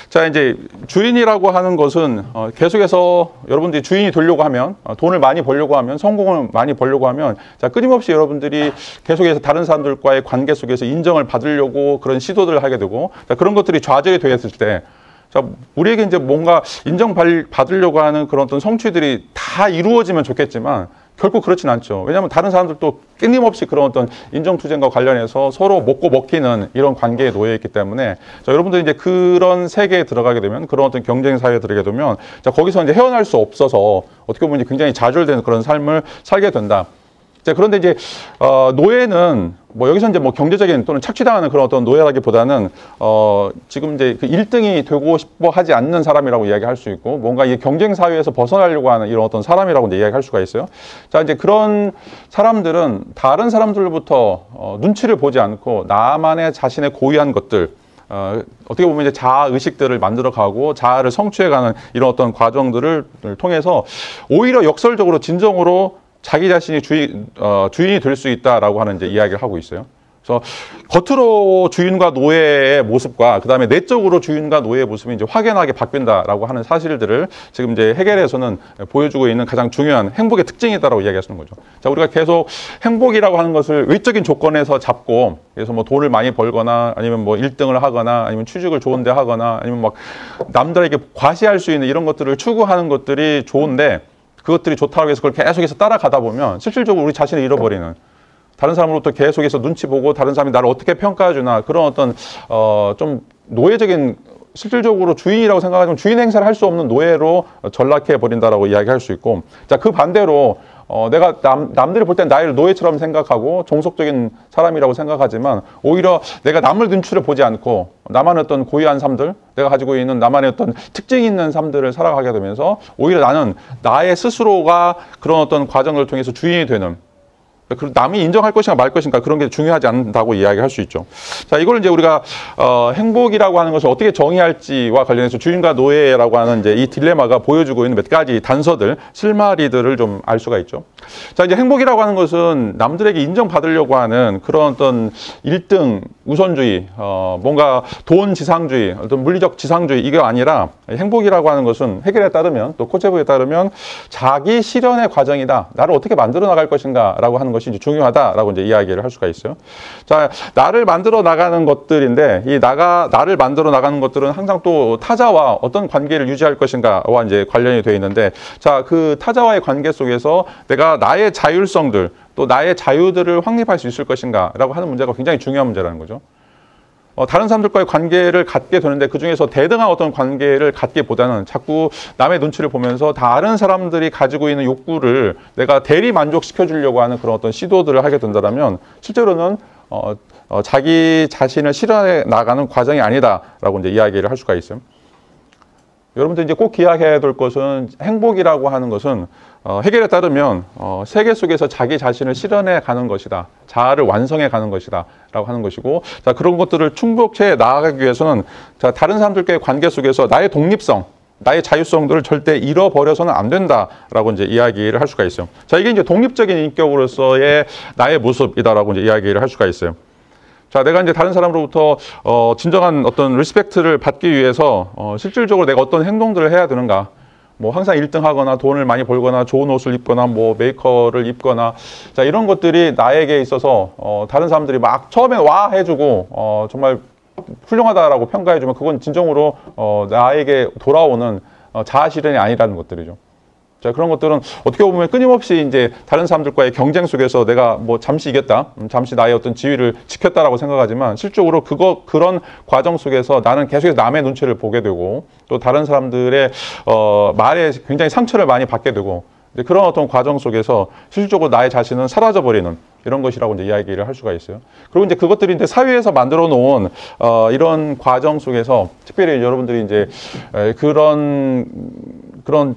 자, 이제 주인이라고 하는 것은 계속해서 여러분들이 주인이 되려고 하면, 돈을 많이 벌려고 하면, 성공을 많이 벌려고 하면, 자, 끊임없이 여러분들이 계속해서 다른 사람들과의 관계 속에서 인정을 받으려고 그런 시도들을 하게 되고, 자, 그런 것들이 좌절이 되었을 때, 자, 우리에게 이제 뭔가 인정받으려고 하는 그런 어떤 성취들이 다 이루어지면 좋겠지만, 결국 그렇진 않죠. 왜냐하면 다른 사람들도 끊임없이 그런 어떤 인정투쟁과 관련해서 서로 먹고 먹히는 이런 관계에 놓여 있기 때문에, 자, 여러분들이 이제 그런 세계에 들어가게 되면, 그런 어떤 경쟁 사회에 들어가게 되면, 자, 거기서 이제 헤어날 수 없어서 어떻게 보면 굉장히 좌절되는 그런 삶을 살게 된다. 자, 그런데 이제 노예는 뭐 여기서 이제 뭐 경제적인 또는 착취당하는 그런 어떤 노예라기보다는 지금 이제 그 1등이 되고 싶어 하지 않는 사람이라고 이야기할 수 있고, 뭔가 이 경쟁 사회에서 벗어나려고 하는 이런 어떤 사람이라고 이제 이야기할 수가 있어요. 자, 이제 그런 사람들은 다른 사람들로부터 눈치를 보지 않고 나만의 자신의 고유한 것들, 어떻게 보면 이제 자아 의식들을 만들어가고 자아를 성취해가는 이런 어떤 과정들을 통해서 오히려 역설적으로 진정으로 자기 자신이 주인이 될 수 있다라고 하는 이제 이야기를 하고 있어요. 그래서 겉으로 주인과 노예의 모습과 그다음에 내적으로 주인과 노예의 모습이 이제 확연하게 바뀐다라고 하는 사실들을 지금 이제 해겔에서는 보여주고 있는 가장 중요한 행복의 특징이다라고 이야기하시는 거죠. 자, 우리가 계속 행복이라고 하는 것을 외적인 조건에서 잡고, 그래서 뭐 돈을 많이 벌거나 아니면 뭐 1등을 하거나 아니면 취직을 좋은데 하거나 아니면 막 남들에게 과시할 수 있는 이런 것들을 추구하는 것들이 좋은데, 그것들이 좋다고 해서 그걸 계속해서 따라가다 보면 실질적으로 우리 자신을 잃어버리는, 다른 사람으로부터 계속해서 눈치 보고 다른 사람이 나를 어떻게 평가해주나 그런 어떤 좀 노예적인, 실질적으로 주인이라고 생각하지만 주인 행사를 할 수 없는 노예로 전락해 버린다라고 이야기할 수 있고, 자, 그 반대로 내가 남들이 볼 땐 나를 노예처럼 생각하고 종속적인 사람이라고 생각하지만 오히려 내가 남을 눈치를 보지 않고 나만의 어떤 고유한 삶들, 내가 가지고 있는 나만의 어떤 특징이 있는 삶들을 살아가게 되면서 오히려 나는 나의 스스로가 그런 어떤 과정을 통해서 주인이 되는, 그리고 남이 인정할 것인가 말 것인가 그런 게 중요하지 않다고 이야기할 수 있죠. 자, 이걸 이제 우리가 행복이라고 하는 것을 어떻게 정의할지와 관련해서 주인과 노예라고 하는 이제 이 딜레마가 보여주고 있는 몇 가지 단서들, 실마리들을 좀 알 수가 있죠. 자, 이제 행복이라고 하는 것은 남들에게 인정받으려고 하는 그런 어떤 1등 우선주의, 뭔가 돈 지상주의, 어떤 물리적 지상주의, 이게 아니라 행복이라고 하는 것은 해겔에 따르면, 또 코체부에 따르면 자기 실현의 과정이다. 나를 어떻게 만들어 나갈 것인가라고 하는 것이 이제 중요하다라고 이제 이야기를 할 수가 있어요. 자, 나를 만들어 나가는 것들인데, 이 나를 만들어 나가는 것들은 항상 또 타자와 어떤 관계를 유지할 것인가와 이제 관련이 되어 있는데, 자, 그 타자와의 관계 속에서 내가 나의 자율성들, 또 나의 자유들을 확립할 수 있을 것인가라고 하는 문제가 굉장히 중요한 문제라는 거죠. 다른 사람들과의 관계를 갖게 되는데 그 중에서 대등한 어떤 관계를 갖기보다는 자꾸 남의 눈치를 보면서 다른 사람들이 가지고 있는 욕구를 내가 대리 만족시켜 주려고 하는 그런 어떤 시도들을 하게 된다면 실제로는 자기 자신을 실현해 나가는 과정이 아니다라고 이제 이야기를 할 수가 있어요. 여러분들 이제 꼭 기억해야 될 것은, 행복이라고 하는 것은 해겔에 따르면 세계 속에서 자기 자신을 실현해 가는 것이다, 자아를 완성해 가는 것이다 라고 하는 것이고, 자, 그런 것들을 충족해 나아가기 위해서는, 자, 다른 사람들과의 관계 속에서 나의 독립성, 나의 자유성들을 절대 잃어버려서는 안 된다라고 이제 이야기를 할 수가 있어요. 자, 이게 이제 독립적인 인격으로서의 나의 모습이다라고 이제 이야기를 할 수가 있어요. 자, 내가 이제 다른 사람으로부터 진정한 어떤 리스펙트를 받기 위해서 실질적으로 내가 어떤 행동들을 해야 되는가. 뭐 항상 1등 하거나 돈을 많이 벌거나 좋은 옷을 입거나 뭐 메이커를 입거나, 자, 이런 것들이 나에게 있어서 다른 사람들이 막 처음에 와 해주고 정말 훌륭하다라고 평가해주면 그건 진정으로 나에게 돌아오는 자아 실현이 아니라는 것들이죠. 자, 그런 것들은 어떻게 보면 끊임없이 이제 다른 사람들과의 경쟁 속에서 내가 뭐 잠시 이겼다, 잠시 나의 어떤 지위를 지켰다라고 생각하지만 실질적으로 그런 과정 속에서 나는 계속해서 남의 눈치를 보게 되고 또 다른 사람들의 말에 굉장히 상처를 많이 받게 되고, 그런 어떤 과정 속에서 실질적으로 나의 자신은 사라져버리는 이런 것이라고 이제 이야기를 할 수가 있어요. 그리고 이제 그것들이 이제 사회에서 만들어 놓은 이런 과정 속에서 특별히 여러분들이 이제 그런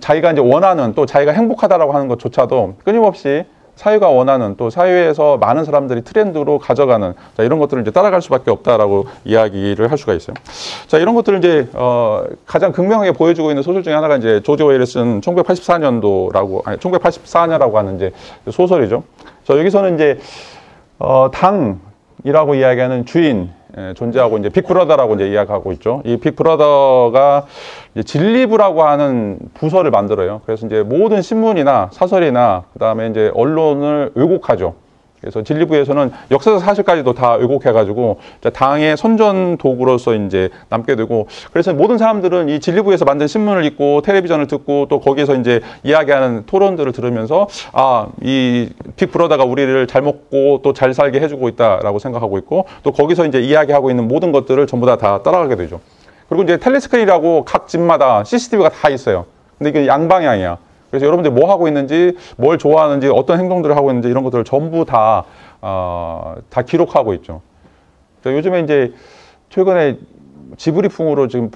자기가 이제 원하는, 또 자기가 행복하다라고 하는 것조차도 끊임없이 사회가 원하는 또 사회에서 많은 사람들이 트렌드로 가져가는 자, 이런 것들을 이제 따라갈 수밖에 없다라고 이야기를 할 수가 있어요. 자, 이런 것들을 이제 가장 극명하게 보여주고 있는 소설 중에 하나가 이제 조지 오웰이 쓴 1984년이라고 하는 이제 소설이죠. 자, 여기서는 이제 당이라고 이야기하는 주인 존재하고 이제 빅브라더라고 이제 이야기하고 있죠. 이 빅브라더가 이제 진리부라고 하는 부서를 만들어요. 그래서 이제 모든 신문이나 사설이나 그다음에 이제 언론을 왜곡하죠. 그래서 진리부에서는 역사적 사실까지도 다 왜곡해가지고 당의 선전 도구로서 이제 남게 되고, 그래서 모든 사람들은 이 진리부에서 만든 신문을 읽고 텔레비전을 듣고 또 거기서 이제 이야기하는 토론들을 들으면서 이 빅브라더가 우리를 잘 먹고 또 잘 살게 해주고 있다라고 생각하고 있고, 또 거기서 이제 이야기하고 있는 모든 것들을 전부 다 따라가게 되죠. 그리고 이제 텔레스크린이라고 각 집마다 CCTV가 다 있어요. 근데 이게 양방향이야. 그래서 여러분들이 뭐 하고 있는지, 뭘 좋아하는지, 어떤 행동들을 하고 있는지 이런 것들을 전부 다 기록하고 있죠. 요즘에 이제 최근에 지브리풍으로 지금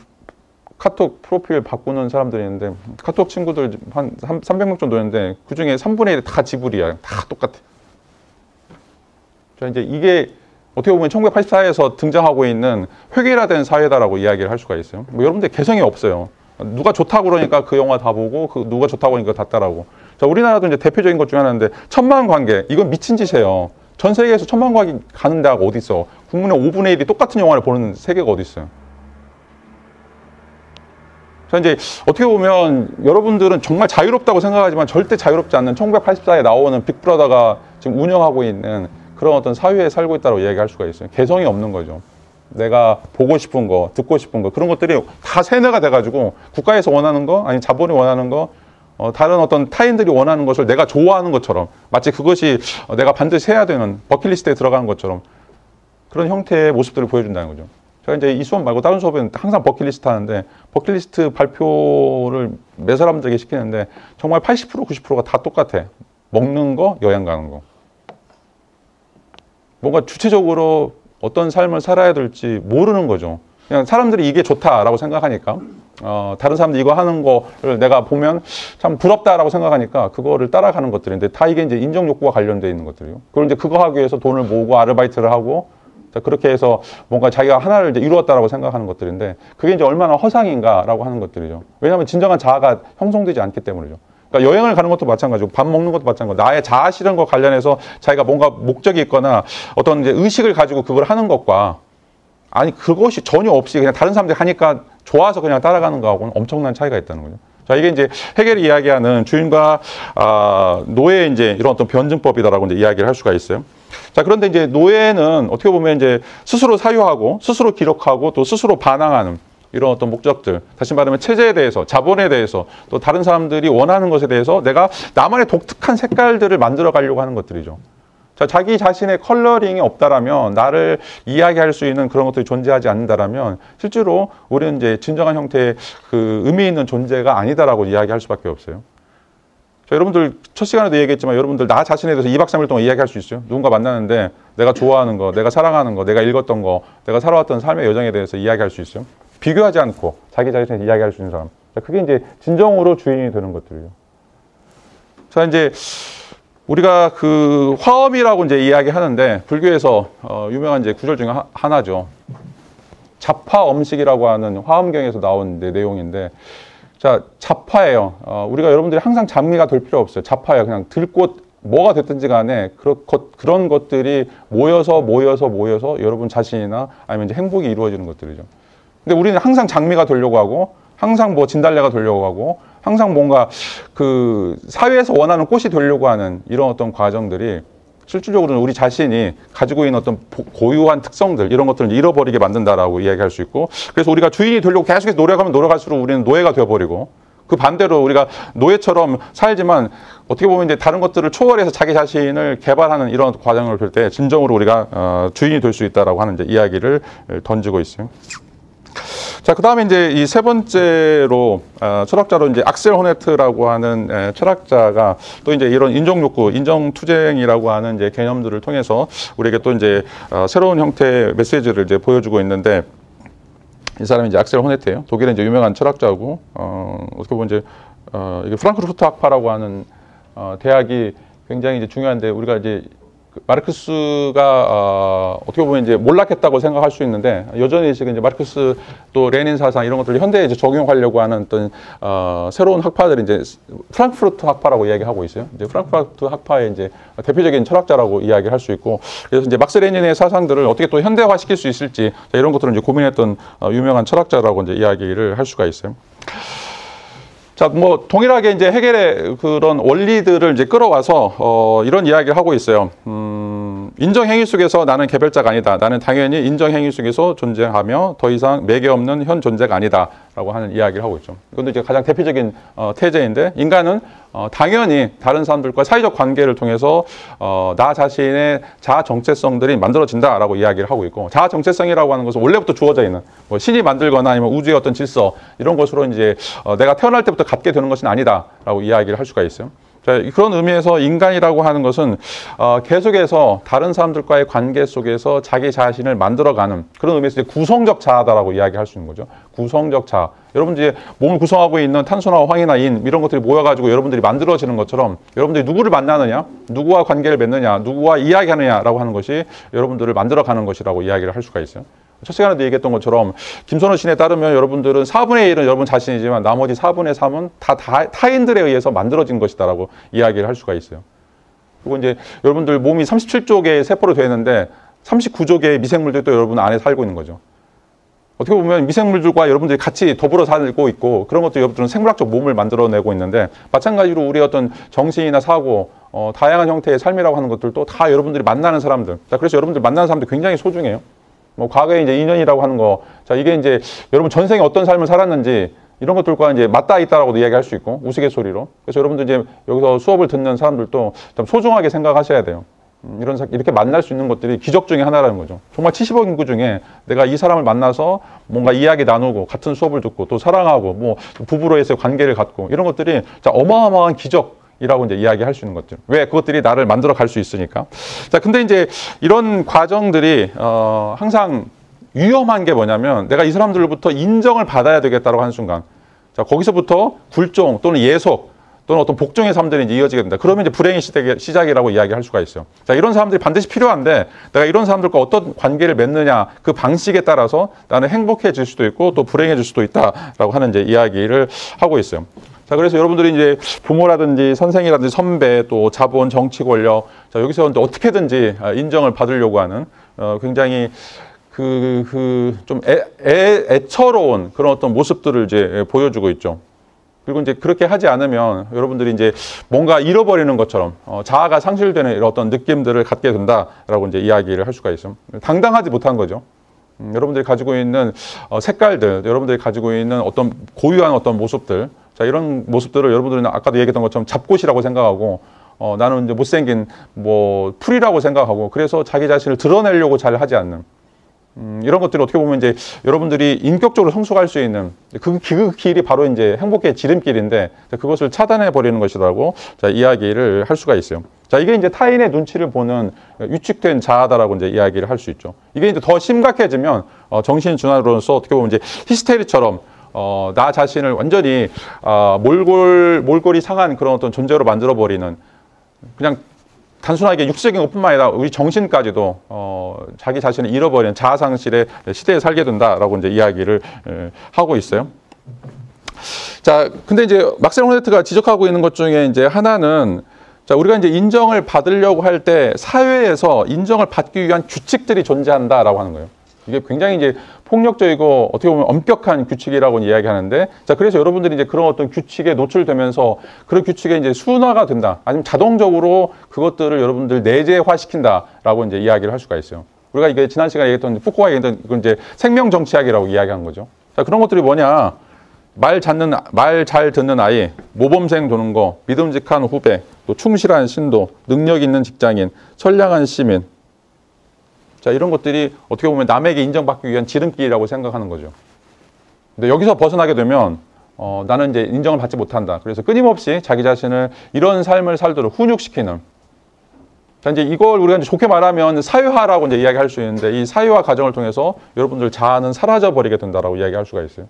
카톡 프로필 바꾸는 사람들이 있는데, 카톡 친구들 한 300명 정도 있는데 그 중에 3분의 1이 다 지브리야. 다 똑같아. 자, 이제 이게 어떻게 보면 1984에서 등장하고 있는 획일화된 사회다라고 이야기를 할 수가 있어요. 뭐 여러분들 개성이 없어요. 누가 좋다고 그러니까 그 영화 다 보고, 누가 좋다고 하니까 다 따라하고. 자, 우리나라도 이제 대표적인 것 중에 하나인데, 천만 관계. 이건 미친 짓이에요. 전 세계에서 천만 관계 가는 데가 어디 있어? 국민의 5분의 1이 똑같은 영화를 보는 세계가 어디 있어요? 자, 이제 어떻게 보면 여러분들은 정말 자유롭다고 생각하지만 절대 자유롭지 않는 1984에 나오는 빅브라더가 지금 운영하고 있는 그런 어떤 사회에 살고 있다고 이야기할 수가 있어요. 개성이 없는 거죠. 내가 보고 싶은 거, 듣고 싶은 거, 그런 것들이 다 세뇌가 돼가지고 국가에서 원하는 거, 아니 자본이 원하는 거, 다른 어떤 타인들이 원하는 것을 내가 좋아하는 것처럼, 마치 그것이 내가 반드시 해야 되는 버킷리스트에 들어가는 것처럼 그런 형태의 모습들을 보여준다는 거죠. 제가 이제 이 수업 말고 다른 수업에는 항상 버킷리스트 하는데, 버킷리스트 발표를 매 사람들에게 시키는데 정말 80%, 90%가 다 똑같아. 먹는 거, 여행 가는 거. 뭔가 주체적으로 어떤 삶을 살아야 될지 모르는 거죠. 그냥 사람들이 이게 좋다라고 생각하니까, 다른 사람들이 이거 하는 거를 내가 보면 참 부럽다라고 생각하니까 그거를 따라가는 것들인데, 다 이게 이제 인정 욕구와 관련되어 있는 것들이요. 그리고 이제 그거 하기 위해서 돈을 모으고 아르바이트를 하고, 그렇게 해서 뭔가 자기가 하나를 이제 이루었다라고 생각하는 것들인데, 그게 이제 얼마나 허상인가라고 하는 것들이죠. 왜냐하면 진정한 자아가 형성되지 않기 때문이죠. 그러니까 여행을 가는 것도 마찬가지고, 밥 먹는 것도 마찬가지고, 나의 자아 실현과 관련해서 자기가 뭔가 목적이 있거나 어떤 이제 의식을 가지고 그걸 하는 것과, 아니 그것이 전혀 없이 그냥 다른 사람들이 하니까 좋아서 그냥 따라가는 거하고는 엄청난 차이가 있다는 거죠. 자, 이게 이제 헤겔이 이야기하는 주인과 노예의 이제 이런 어떤 변증법이다라고 이제 이야기를 할 수가 있어요. 자, 그런데 이제 노예는 어떻게 보면 이제 스스로 사유하고 스스로 기록하고 또 스스로 반항하는 이런 어떤 목적들, 다시 말하면 체제에 대해서, 자본에 대해서, 또 다른 사람들이 원하는 것에 대해서 내가 나만의 독특한 색깔들을 만들어 가려고 하는 것들이죠. 자, 자기 자신의 컬러링이 없다라면, 나를 이야기할 수 있는 그런 것들이 존재하지 않는다라면, 실제로 우리는 이제 진정한 형태의 그 의미 있는 존재가 아니다라고 이야기할 수밖에 없어요. 자, 여러분들 첫 시간에도 얘기했지만, 여러분들 나 자신에 대해서 2박 3일 동안 이야기할 수 있어요? 누군가 만나는데 내가 좋아하는 거, 내가 사랑하는 거, 내가 읽었던 거, 내가 살아왔던 삶의 여정에 대해서 이야기할 수 있어요? 비교하지 않고 자기 자신에 이야기할 수 있는 사람. 자, 그게 이제 진정으로 주인이 되는 것들이에요. 자, 이제 우리가 그 화엄이라고 이제 이야기하는데, 불교에서 유명한 이제 구절 중에 하나죠. 자파엄식이라고 하는 화엄경에서 나온 내용인데, 자, 자파예요. 우리가 여러분들이 항상 장미가 될 필요 없어요. 자파예요. 그냥 들꽃 뭐가 됐든지 간에 그런 것들이 모여서 여러분 자신이나 아니면 이제 행복이 이루어지는 것들이죠. 근데 우리는 항상 장미가 되려고 하고, 항상 뭐 진달래가 되려고 하고, 항상 뭔가 그 사회에서 원하는 꽃이 되려고 하는 이런 어떤 과정들이 실질적으로는 우리 자신이 가지고 있는 어떤 고유한 특성들, 이런 것들을 잃어버리게 만든다라고 이야기할 수 있고, 그래서 우리가 주인이 되려고 계속해서 노력하면 노력할수록 우리는 노예가 되어버리고, 그 반대로 우리가 노예처럼 살지만 어떻게 보면 이제 다른 것들을 초월해서 자기 자신을 개발하는 이런 과정을 볼 때 진정으로 우리가 주인이 될 수 있다라고 하는 이제 이야기를 던지고 있어요. 자, 그 다음에 이제 이 세 번째로, 철학자로 이제 악셀 호네트라고 하는 철학자가 또 이제 이런 인정욕구, 인정투쟁이라고 하는 이제 개념들을 통해서 우리에게 또 이제 새로운 형태의 메시지를 이제 보여주고 있는데, 이 사람이 이제 악셀 호네트예요. 독일의 이제 유명한 철학자고, 어떻게 보면 이제, 이게 프랑크푸르트 학파라고 하는, 대학이 굉장히 이제 중요한데 우리가 이제 마르크스가 어떻게 보면 이제 몰락했다고 생각할 수 있는데 여전히 지금 이제 마르크스 또 레닌 사상 이런 것들을 현대에 이제 적용하려고 하는 어떤 새로운 학파들이 이제 프랑크푸르트 학파라고 이야기하고 있어요. 이제 프랑크푸르트 학파의 이제 대표적인 철학자라고 이야기할 수 있고 그래서 이제 막스 레닌의 사상들을 어떻게 또 현대화시킬 수 있을지 이런 것들을 이제 고민했던 유명한 철학자라고 이제 이야기를 할 수가 있어요. 자, 뭐 동일하게 이제 해겔의 그런 원리들을 이제 끌어와서 이런 이야기를 하고 있어요. 인정 행위 속에서 나는 개별자가 아니다. 나는 당연히 인정 행위 속에서 존재하며 더 이상 매개 없는 현 존재가 아니다라고 하는 이야기를 하고 있죠. 이것도 이제 가장 대표적인 태제인데 인간은 당연히 다른 사람들과 사회적 관계를 통해서 나 자신의 자아 정체성들이 만들어진다라고 이야기를 하고 있고 자아 정체성이라고 하는 것은 원래부터 주어져 있는 뭐 신이 만들거나 아니면 우주의 어떤 질서 이런 것으로 이제 내가 태어날 때부터 갖게 되는 것은 아니다라고 이야기를 할 수가 있어요. 자, 그런 의미에서 인간이라고 하는 것은 계속해서 다른 사람들과의 관계 속에서 자기 자신을 만들어가는 그런 의미에서 이제 구성적 자아다라고 이야기할 수 있는 거죠. 구성적 자아. 여러분 이제 몸을 구성하고 있는 탄소나 황이나 인 이런 것들이 모여가지고 여러분들이 만들어지는 것처럼 여러분들이 누구를 만나느냐, 누구와 관계를 맺느냐, 누구와 이야기하느냐라고 하는 것이 여러분들을 만들어가는 것이라고 이야기를 할 수가 있어요. 첫 시간에도 얘기했던 것처럼 김선호 신에 따르면 여러분들은 4분의 1은 여러분 자신이지만 나머지 4분의 3은 다 타인들에 의해서 만들어진 것이다라고 이야기를 할 수가 있어요. 그리고 이제 여러분들 몸이 37조 개의 세포로 되어 있는데 39조 개의 미생물들도 여러분 안에 살고 있는 거죠. 어떻게 보면 미생물들과 여러분들이 같이 더불어 살고 있고 그런 것도 여러분들은 생물학적 몸을 만들어내고 있는데 마찬가지로 우리의 어떤 정신이나 사고 다양한 형태의 삶이라고 하는 것들도 다 여러분들이 만나는 사람들. 자, 그래서 여러분들 만나는 사람들 굉장히 소중해요. 뭐 과거에 이제 인연이라고 하는 거, 자 이게 이제 여러분 전생에 어떤 삶을 살았는지 이런 것들과 이제 맞닿아 있다라고도 이야기할 수 있고 우스갯소리로. 그래서 여러분들 이제 여기서 수업을 듣는 사람들도 좀 소중하게 생각하셔야 돼요. 이렇게 만날 수 있는 것들이 기적 중에 하나라는 거죠. 정말 70억 인구 중에 내가 이 사람을 만나서 뭔가 이야기 나누고 같은 수업을 듣고 또 사랑하고 뭐 부부로서의 관계를 갖고 이런 것들이 자 어마어마한 기적. 이라고 이제 이야기할 수 있는 것들. 왜? 그것들이 나를 만들어 갈 수 있으니까. 자, 근데 이제 이런 과정들이, 항상 위험한 게 뭐냐면 내가 이 사람들로부터 인정을 받아야 되겠다고 하는 순간. 자, 거기서부터 굴종 또는 예속 또는 어떤 복종의 삶들이 이제 이어지게 된다. 그러면 이제 불행의 시작이라고 이야기할 수가 있어요. 자, 이런 사람들이 반드시 필요한데 내가 이런 사람들과 어떤 관계를 맺느냐 그 방식에 따라서 나는 행복해질 수도 있고 또 불행해질 수도 있다라고 하는 이제 이야기를 하고 있어요. 자, 그래서 여러분들이 이제 부모라든지 선생이라든지 선배 또 자본, 정치 권력, 자, 여기서 어떻게든지 인정을 받으려고 하는, 굉장히 좀 애처로운 그런 어떤 모습들을 이제 보여주고 있죠. 그리고 이제 그렇게 하지 않으면 여러분들이 이제 뭔가 잃어버리는 것처럼, 자아가 상실되는 이런 어떤 느낌들을 갖게 된다라고 이제 이야기를 할 수가 있어요. 당당하지 못한 거죠. 여러분들이 가지고 있는 색깔들, 여러분들이 가지고 있는 어떤 고유한 어떤 모습들, 자, 이런 모습들을 여러분들은 아까도 얘기했던 것처럼 잡꽃이라고 생각하고, 나는 이제 못생긴 뭐 풀이라고 생각하고, 그래서 자기 자신을 드러내려고 잘 하지 않는, 이런 것들이 어떻게 보면 이제 여러분들이 인격적으로 성숙할 수 있는 그 길이 바로 이제 행복의 지름길인데 그것을 차단해 버리는 것이라고 자, 이야기를 할 수가 있어요. 자, 이게 이제 타인의 눈치를 보는 위축된 자아다라고 이제 이야기를 할 수 있죠. 이게 이제 더 심각해지면 정신준화로서 어떻게 보면 이제 히스테리처럼 나 자신을 완전히 몰골이 상한 그런 어떤 존재로 만들어 버리는 그냥 단순하게 육적인 것뿐만 아니라 우리 정신까지도 자기 자신을 잃어버리는 자아상실의 시대에 살게 된다라고 이제 이야기를 하고 있어요. 자, 근데 이제 막셀 호네트가 지적하고 있는 것 중에 이제 하나는 자, 우리가 이제 인정을 받으려고 할 때 사회에서 인정을 받기 위한 규칙들이 존재한다라고 하는 거예요. 이게 굉장히 이제 폭력적이고 어떻게 보면 엄격한 규칙이라고 이야기하는데, 자, 그래서 여러분들이 이제 그런 어떤 규칙에 노출되면서 그런 규칙에 이제 순화가 된다. 아니면 자동적으로 그것들을 여러분들 내재화 시킨다라고 이제 이야기를 할 수가 있어요. 우리가 이게 지난 시간에 얘기했던 푸코가 얘기했던 이건 이제 생명 정치학이라고 이야기한 거죠. 자, 그런 것들이 뭐냐? 말 잘 듣는 아이, 모범생 도는 거, 믿음직한 후배, 또 충실한 신도, 능력 있는 직장인, 선량한 시민. 자, 이런 것들이 어떻게 보면 남에게 인정받기 위한 지름길이라고 생각하는 거죠. 근데 여기서 벗어나게 되면 나는 이제 인정을 받지 못한다. 그래서 끊임없이 자기 자신을 이런 삶을 살도록 훈육시키는. 자, 이제 이걸 우리가 이제 좋게 말하면 사회화라고 이제 이야기할 수 있는데 이 사회화 과정을 통해서 여러분들 자아는 사라져 버리게 된다라고 이야기할 수가 있어요.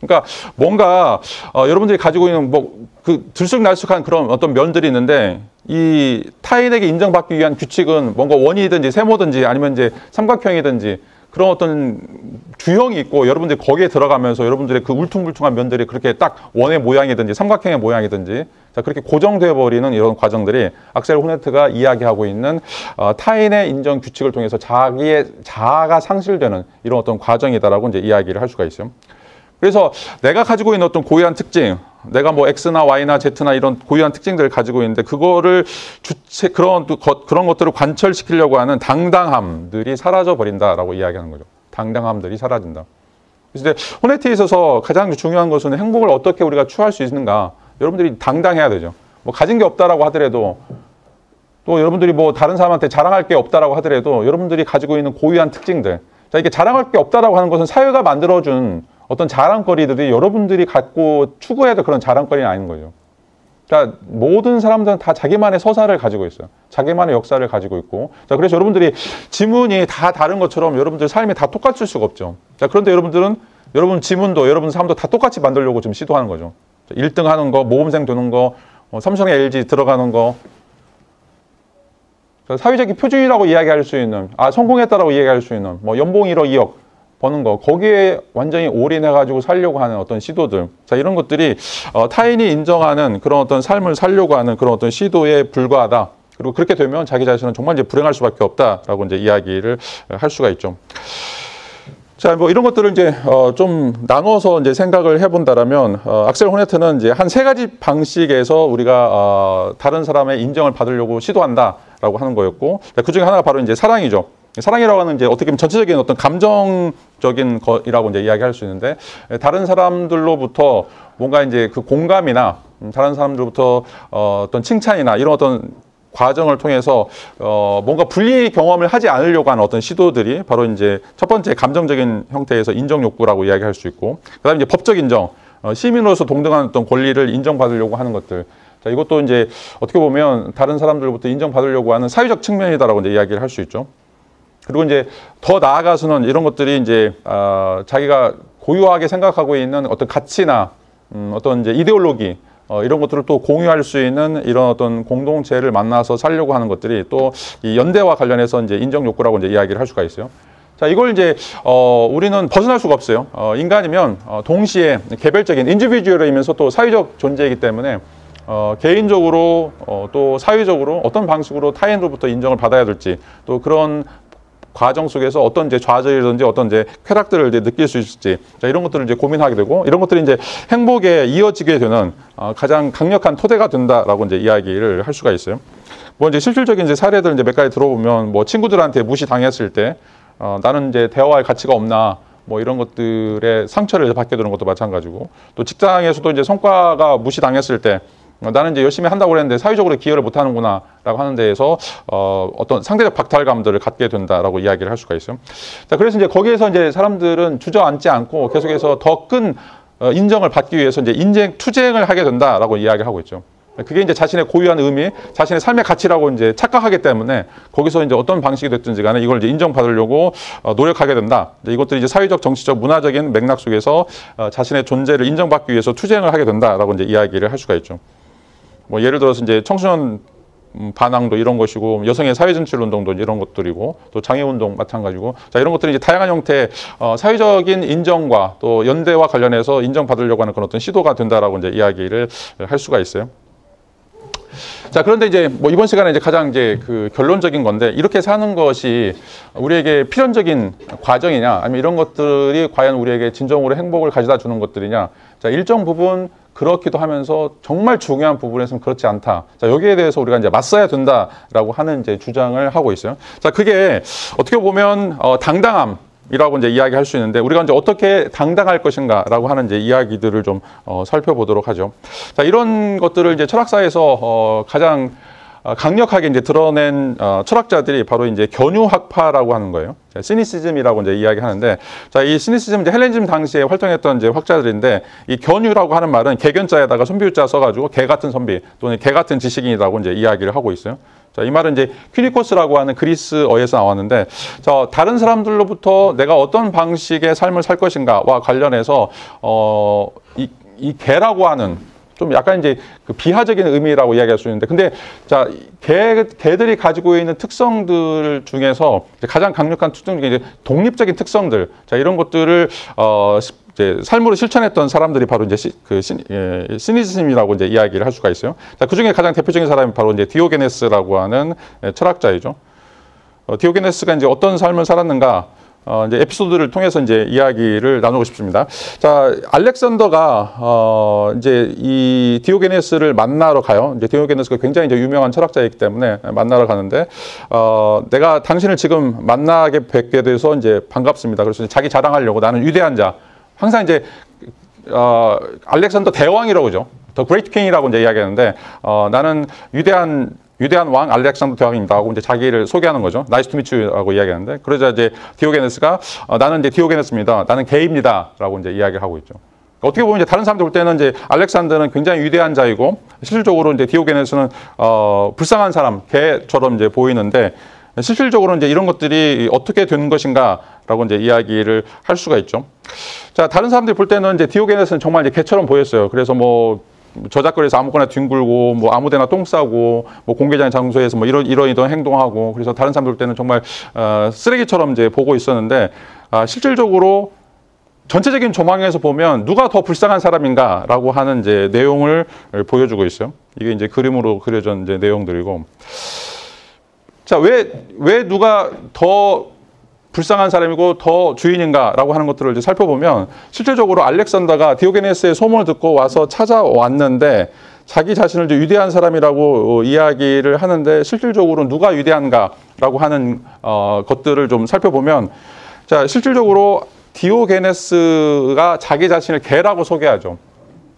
그러니까 뭔가 여러분들이 가지고 있는 뭐 그 들쑥날쑥한 그런 어떤 면들이 있는데 이 타인에게 인정받기 위한 규칙은 뭔가 원이든지 세모든지 아니면 이제 삼각형이든지 그런 어떤 규형이 있고 여러분들이 거기에 들어가면서 여러분들의 그 울퉁불퉁한 면들이 그렇게 딱 원의 모양이든지 삼각형의 모양이든지 자 그렇게 고정되어 버리는 이런 과정들이 악셀 호네트가 이야기하고 있는 타인의 인정 규칙을 통해서 자기의 자아가 상실되는 이런 어떤 과정이다라고 이제 이야기를 할 수가 있어요. 그래서 내가 가지고 있는 어떤 고유한 특징, 내가 뭐 X나 Y나 Z나 이런 고유한 특징들을 가지고 있는데 그거를 그런 것들을 관철시키려고 하는 당당함들이 사라져 버린다라고 이야기하는 거죠. 당당함들이 사라진다. 그래서 이제 호네트에 있어서 가장 중요한 것은 행복을 어떻게 우리가 추구할 수 있는가. 여러분들이 당당해야 되죠. 뭐 가진 게 없다라고 하더라도 또 여러분들이 뭐 다른 사람한테 자랑할 게 없다라고 하더라도 여러분들이 가지고 있는 고유한 특징들. 자, 이게 자랑할 게 없다라고 하는 것은 사회가 만들어준 어떤 자랑거리들이 여러분들이 갖고 추구해야 될 그런 자랑거리는 아닌 거죠. 그러니까 모든 사람들은 다 자기만의 서사를 가지고 있어요. 자기만의 역사를 가지고 있고. 자, 그래서 여러분들이 지문이 다 다른 것처럼 여러분들 삶이 다 똑같을 수가 없죠. 자, 그런데 여러분들은 여러분 지문도 여러분 삶도 다 똑같이 만들려고 지금 시도하는 거죠. 1등 하는 거, 모범생 되는 거, 삼성의 LG 들어가는 거. 사회적인 표준이라고 이야기할 수 있는, 성공했다라고 이야기할 수 있는, 뭐 연봉 1억, 2억 버는 거, 거기에 완전히 올인해가지고 살려고 하는 어떤 시도들. 자, 이런 것들이 타인이 인정하는 그런 어떤 삶을 살려고 하는 그런 어떤 시도에 불과하다. 그리고 그렇게 되면 자기 자신은 정말 이제 불행할 수밖에 없다라고 이제 이야기를 할 수가 있죠. 자, 뭐 이런 것들을 이제 좀 나눠서 이제 생각을 해본다라면 악셀 호네트는 이제 한 3가지 방식에서 우리가 다른 사람의 인정을 받으려고 시도한다라고 하는 거였고, 그 중에 하나가 바로 이제 사랑이죠. 사랑이라고 하는 이제 어떻게 보면 전체적인 어떤 감정적인 것이라고 이제 이야기할 수 있는데, 다른 사람들로부터 뭔가 이제 그 공감이나 다른 사람들로부터 어떤 칭찬이나 이런 어떤 과정을 통해서 뭔가 분리 경험을 하지 않으려고 하는 어떤 시도들이 바로 이제 첫 번째 감정적인 형태에서 인정 욕구라고 이야기할 수 있고, 그다음에 이제 법적 인정, 시민으로서 동등한 어떤 권리를 인정받으려고 하는 것들. 자, 이것도 이제 어떻게 보면 다른 사람들로부터 인정받으려고 하는 사회적 측면이다라고 이제 이야기를 할 수 있죠. 그리고 이제 더 나아가서는 이런 것들이 이제 자기가 고유하게 생각하고 있는 어떤 가치나 어떤 이제 이데올로기 이런 것들을 또 공유할 수 있는 이런 어떤 공동체를 만나서 살려고 하는 것들이 또 이 연대와 관련해서 이제 인정 욕구라고 이제 이야기를 할 수가 있어요. 자, 이걸 이제 우리는 벗어날 수가 없어요. 인간이면 동시에 개별적인 인디비주얼이면서 또 사회적 존재이기 때문에 개인적으로 또 사회적으로 어떤 방식으로 타인으로부터 인정을 받아야 될지 또 그런 과정 속에서 어떤 이제 좌절이든지 어떤 이제 쾌락들을 이제 느낄 수 있을지 자, 이런 것들을 이제 고민하게 되고 이런 것들이 이제 행복에 이어지게 되는 가장 강력한 토대가 된다라고 이제 이야기를 할 수가 있어요. 뭐 이제 실질적인 이제 사례들 이제 몇 가지 들어보면 뭐 친구들한테 무시당했을 때 나는 이제 대화할 가치가 없나 뭐 이런 것들의 상처를 받게 되는 것도 마찬가지고 또 직장에서도 이제 성과가 무시당했을 때 나는 이제 열심히 한다고 그랬는데 사회적으로 기여를 못하는구나 라고 하는 데에서 어떤 상대적 박탈감들을 갖게 된다라고 이야기를 할 수가 있어요. 자, 그래서 이제 거기에서 이제 사람들은 주저앉지 않고 계속해서 더 큰 인정을 받기 위해서 이제 투쟁을 하게 된다라고 이야기를 하고 있죠. 그게 이제 자신의 고유한 의미, 자신의 삶의 가치라고 이제 착각하기 때문에 거기서 이제 어떤 방식이 됐든지 간에 이걸 이제 인정받으려고 노력하게 된다. 이것들이 이제 사회적, 정치적, 문화적인 맥락 속에서 자신의 존재를 인정받기 위해서 투쟁을 하게 된다라고 이제 이야기를 할 수가 있죠. 뭐 예를 들어서 이제 청소년 반항도 이런 것이고 여성의 사회진출 운동도 이런 것들이고 또 장애운동 마찬가지고 자 이런 것들이 이제 다양한 형태의 사회적인 인정과 또 연대와 관련해서 인정받으려고 하는 그런 어떤 시도가 된다라고 이제 이야기를 할 수가 있어요. 자, 그런데 이제 뭐 이번 시간에 이제 가장 이제 그 결론적인 건데 이렇게 사는 것이 우리에게 필연적인 과정이냐 아니면 이런 것들이 과연 우리에게 진정으로 행복을 가져다 주는 것들이냐. 자, 일정 부분 그렇기도 하면서 정말 중요한 부분에서는 그렇지 않다. 자, 여기에 대해서 우리가 이제 맞서야 된다라고 하는 이제 주장을 하고 있어요. 자, 그게 어떻게 보면 당당함이라고 이제 이야기할 수 있는데 우리가 이제 어떻게 당당할 것인가라고 하는 이제 이야기들을 좀 살펴보도록 하죠. 자, 이런 것들을 이제 철학사에서 가장 강력하게 이제 드러낸 철학자들이 바로 이제 견유학파라고 하는 거예요. 시니시즘이라고 이제 이야기하는데, 자, 이 시니시즘 이제 헬레니즘 당시에 활동했던 이제 학자들인데, 이 견유라고 하는 말은 개견자에다가 선비유자 써가지고 개 같은 선비 또는 개 같은 지식인이라고 이제 이야기를 하고 있어요. 자, 이 말은 이제 퀴리코스라고 하는 그리스어에서 나왔는데, 다른 사람들로부터 내가 어떤 방식의 삶을 살 것인가와 관련해서 이 개라고 하는 좀 약간 이제 그 비하적인 의미라고 이야기할 수 있는데, 근데 자, 개들이 가지고 있는 특성들 중에서 가장 강력한 특성 중에 이제 독립적인 특성들, 자, 이런 것들을 이제 삶으로 실천했던 사람들이 바로 이제 시니시즘이라고 이제 이야기를 할 수가 있어요. 자, 그 중에 가장 대표적인 사람이 바로 이제 디오게네스라고 하는 철학자이죠. 디오게네스가 이제 어떤 삶을 살았는가? 이제 에피소드를 통해서 이제 이야기를 나누고 싶습니다. 자, 알렉산더가 이제 이 디오게네스를 만나러 가요. 이제 디오게네스가 굉장히 이제 유명한 철학자이기 때문에 만나러 가는데, 내가 당신을 지금 만나게 뵙게 돼서 이제 반갑습니다. 그래서 자기 자랑하려고 나는 위대한 자, 항상 이제 알렉산더 대왕이라고 그러죠. 더 그레이트 킹이라고 이제 이야기하는데, 나는 위대한 왕 알렉산더 대왕입니다 하고 이제 자기를 소개하는 거죠. 나이스 투 미츠라고 이야기하는데, 그러자 이제 디오게네스가 나는 이제 디오게네스입니다. 나는 개입니다라고 이제 이야기를 하고 있죠. 어떻게 보면 이제 다른 사람들 볼 때는 이제 알렉산더는 굉장히 위대한 자이고, 실질적으로 이제 디오게네스는 불쌍한 사람, 개처럼 이제 보이는데, 실질적으로 이제 이런 것들이 어떻게 되는 것인가라고 이제 이야기를 할 수가 있죠. 자, 다른 사람들이 볼 때는 이제 디오게네스는 정말 이제 개처럼 보였어요. 그래서 뭐 저작거리에서 아무거나 뒹굴고, 뭐 아무데나 똥 싸고, 뭐 공개적인 장소에서 뭐 이런 행동하고, 그래서 다른 사람들 볼 때는 정말 쓰레기처럼 이제 보고 있었는데, 실질적으로 전체적인 조망에서 보면 누가 더 불쌍한 사람인가라고 하는 이제 내용을 보여주고 있어요. 이게 이제 그림으로 그려진 이제 내용들이고, 자, 왜 누가 더 불쌍한 사람이고 더 주인인가라고 하는 것들을 이제 살펴보면, 실질적으로 알렉산더가 디오게네스의 소문을 듣고 와서 찾아왔는데, 자기 자신을 이제 위대한 사람이라고 이야기를 하는데, 실질적으로 누가 위대한가라고 하는 것들을 좀 살펴보면, 자, 실질적으로 디오게네스가 자기 자신을 개라고 소개하죠.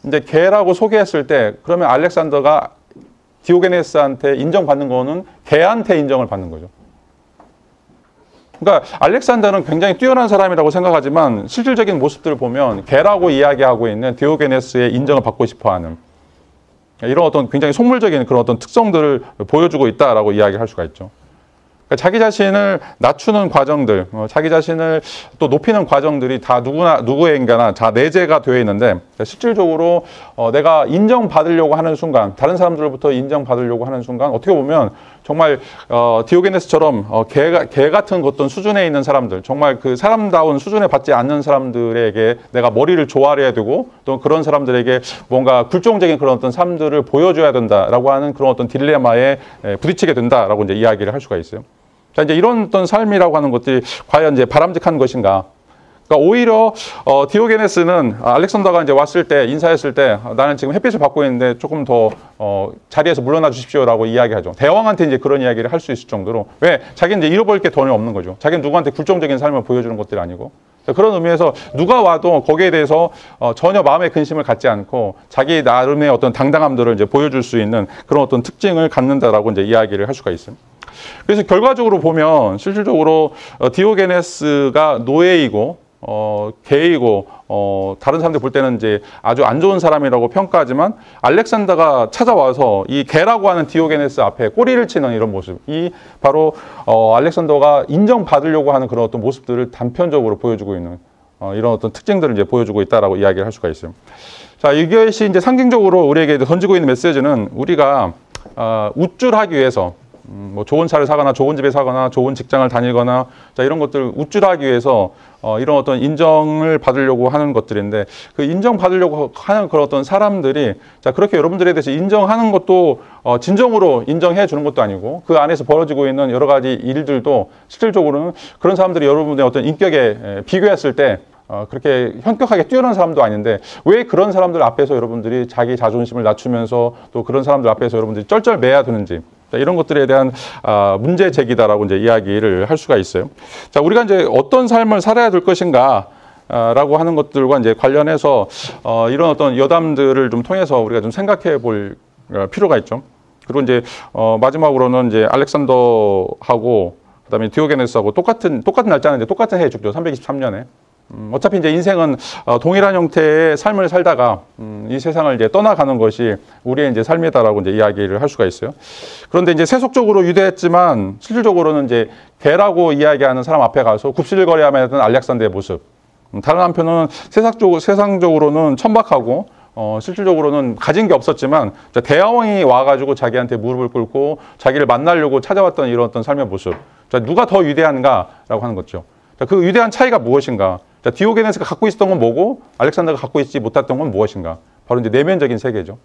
이제 개라고 소개했을 때, 그러면 알렉산더가 디오게네스한테 인정받는 거는 개한테 인정을 받는 거죠. 그러니까 알렉산더는 굉장히 뛰어난 사람이라고 생각하지만, 실질적인 모습들을 보면 개라고 이야기하고 있는 디오게네스의 인정을 받고 싶어하는 이런 어떤 굉장히 속물적인 그런 어떤 특성들을 보여주고 있다라고 이야기할 수가 있죠. 그러니까 자기 자신을 낮추는 과정들, 자기 자신을 또 높이는 과정들이 다 누구에게나 다 내재가 되어 있는데, 실질적으로 내가 인정받으려고 하는 순간, 다른 사람들로부터 인정받으려고 하는 순간, 어떻게 보면 정말 디오게네스처럼 개 같은 어떤 수준에 있는 사람들, 정말 그 사람다운 수준에 받지 않는 사람들에게 내가 머리를 조아려야 되고, 또 그런 사람들에게 뭔가 굴종적인 그런 어떤 삶들을 보여줘야 된다라고 하는 그런 어떤 딜레마에 부딪히게 된다라고 이제 이야기를 할 수가 있어요. 자, 이제 이런 어떤 삶이라고 하는 것들이 과연 이제 바람직한 것인가? 그러니까 오히려 디오게네스는 알렉산더가 이제 왔을 때, 인사했을 때, 나는 지금 햇빛을 받고 있는데 조금 더 자리에서 물러나 주십시오라고 이야기하죠. 대왕한테 이제 그런 이야기를 할 수 있을 정도로, 왜? 자기는 이제 잃어버릴 게 전혀 없는 거죠. 자기는 누구한테 굴종적인 삶을 보여주는 것들이 아니고. 그런 의미에서 누가 와도 거기에 대해서 전혀 마음의 근심을 갖지 않고 자기 나름의 어떤 당당함들을 이제 보여줄 수 있는 그런 어떤 특징을 갖는다라고 이제 이야기를 할 수가 있어요. 그래서 결과적으로 보면 실질적으로 디오게네스가 노예이고 개이고 다른 사람들 볼 때는 이제 아주 안 좋은 사람이라고 평가하지만, 알렉산더가 찾아와서 이 개라고 하는 디오게네스 앞에 꼬리를 치는 이런 모습, 이 바로 알렉산더가 인정받으려고 하는 그런 어떤 모습들을 단편적으로 보여주고 있는 이런 어떤 특징들을 이제 보여주고 있다라고 이야기를 할 수가 있어요. 자, 이것이 이제 상징적으로 우리에게 던지고 있는 메시지는, 우리가 우쭐하기 위해서 뭐 좋은 차를 사거나 좋은 집에 사거나 좋은 직장을 다니거나, 자, 이런 것들 우쭐하기 위해서 이런 어떤 인정을 받으려고 하는 것들인데, 그 인정받으려고 하는 그런 어떤 사람들이, 자, 그렇게 여러분들에 대해서 인정하는 것도 진정으로 인정해 주는 것도 아니고, 그 안에서 벌어지고 있는 여러 가지 일들도 실질적으로는 그런 사람들이 여러분의 어떤 인격에 비교했을 때 그렇게 현격하게 뛰어난 사람도 아닌데, 왜 그런 사람들 앞에서 여러분들이 자기 자존심을 낮추면서 또 그런 사람들 앞에서 여러분들이 쩔쩔매야 되는지, 이런 것들에 대한 문제 제기다라고 이제 이야기를 할 수가 있어요. 자, 우리가 이제 어떤 삶을 살아야 될 것인가 라고 하는 것들과 이제 관련해서 이런 어떤 여담들을 좀 통해서 우리가 좀 생각해 볼 필요가 있죠. 그리고 이제 마지막으로는 이제 알렉산더하고 그다음에 디오게네스하고 똑같은 날짜는 이제 똑같은 해에 죽죠. 323년에. 어차피 이제 인생은 동일한 형태의 삶을 살다가 이 세상을 이제 떠나가는 것이 우리의 이제 삶이다라고 이제 이야기를 할 수가 있어요. 그런데 이제 세속적으로 유대했지만 실질적으로는 이제 개라고 이야기하는 사람 앞에 가서 굽실거리하며 알렉산더의 모습. 다른 한편은 세상적으로는 천박하고 실질적으로는 가진 게 없었지만 대왕이 와가지고 자기한테 무릎을 꿇고 자기를 만나려고 찾아왔던 이런 어떤 삶의 모습. 자, 누가 더 위대한가라고 하는 거죠. 자, 그 위대한 차이가 무엇인가? 자, 디오게네스가 갖고 있었던 건 뭐고 알렉산더가 갖고 있지 못했던 건 무엇인가? 바로 이제 내면적인 세계죠.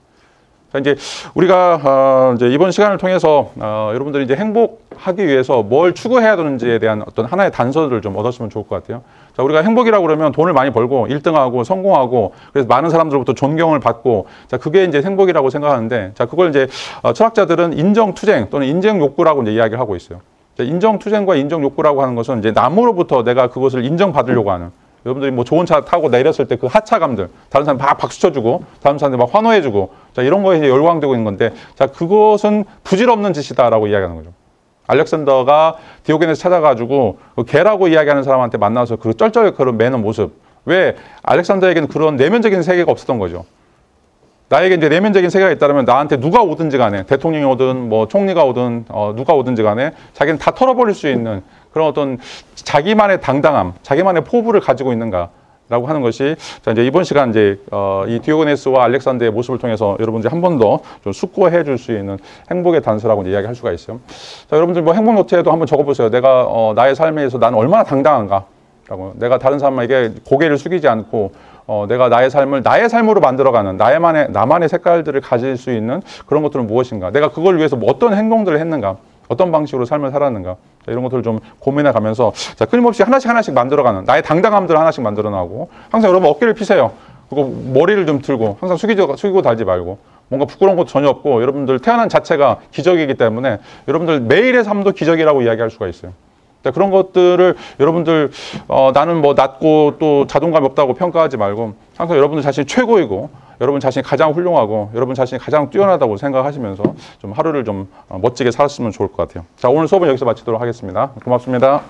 자, 이제 우리가 이제 이번 시간을 통해서 여러분들이 이제 행복하기 위해서 뭘 추구해야 되는지에 대한 어떤 하나의 단서를 좀 얻었으면 좋을 것 같아요. 자, 우리가 행복이라고 그러면 돈을 많이 벌고 1등하고 성공하고 그래서 많은 사람들로부터 존경을 받고 자, 그게 이제 행복이라고 생각하는데 자, 그걸 이제 철학자들은 인정투쟁 또는 인정욕구라고 이제 이야기를 하고 있어요. 자, 인정투쟁과 인정욕구라고 하는 것은 이제 남으로부터 내가 그것을 인정받으려고 하는 여러분들이 뭐 좋은 차 타고 내렸을 때 그 하차감들, 다른 사람 막 박수 쳐주고, 다른 사람들 막 환호해주고, 자, 이런 거에 이제 열광되고 있는 건데, 자, 그것은 부질없는 짓이다라고 이야기하는 거죠. 알렉산더가 디오게네스 찾아가지고, 그 개라고 이야기하는 사람한테 만나서 그 쩔쩔 그런 매는 모습. 왜? 알렉산더에게는 그런 내면적인 세계가 없었던 거죠. 나에게 이제 내면적인 세계가 있다면 나한테 누가 오든지 간에, 대통령이 오든, 뭐, 총리가 오든, 누가 오든지 간에 자기는 다 털어버릴 수 있는 그런 어떤 자기만의 당당함, 자기만의 포부를 가지고 있는가라고 하는 것이 자, 이제 이번 시간 이제 이 디오게네스와 알렉산더의 모습을 통해서 여러분들이 한 번 더 좀 숙고해 줄 수 있는 행복의 단서라고 이제 이야기할 수가 있어요. 자, 여러분들 뭐 행복 노트에도 한번 적어보세요. 내가 나의 삶에서 나는 얼마나 당당한가라고. 내가 다른 사람에게 고개를 숙이지 않고 내가 나의 삶을 나의 삶으로 만들어가는 나만의 색깔들을 가질 수 있는 그런 것들은 무엇인가? 내가 그걸 위해서 뭐 어떤 행동들을 했는가? 어떤 방식으로 삶을 살았는가? 자, 이런 것들을 좀 고민해 가면서 자, 끊임없이 하나씩 만들어가는 나의 당당함들을 하나씩 만들어 나가고 항상 여러분 어깨를 피세요. 그리고 머리를 좀 들고 항상 숙이고 달지 말고 뭔가 부끄러운 것도 전혀 없고 여러분들 태어난 자체가 기적이기 때문에 여러분들 매일의 삶도 기적이라고 이야기할 수가 있어요. 자, 그런 것들을 여러분들 나는 뭐 낮고 또 자존감이 없다고 평가하지 말고 항상 여러분들 자신이 최고이고 여러분 자신이 가장 훌륭하고 여러분 자신이 가장 뛰어나다고 생각하시면서 좀 하루를 좀 멋지게 살았으면 좋을 것 같아요. 자, 오늘 수업은 여기서 마치도록 하겠습니다. 고맙습니다.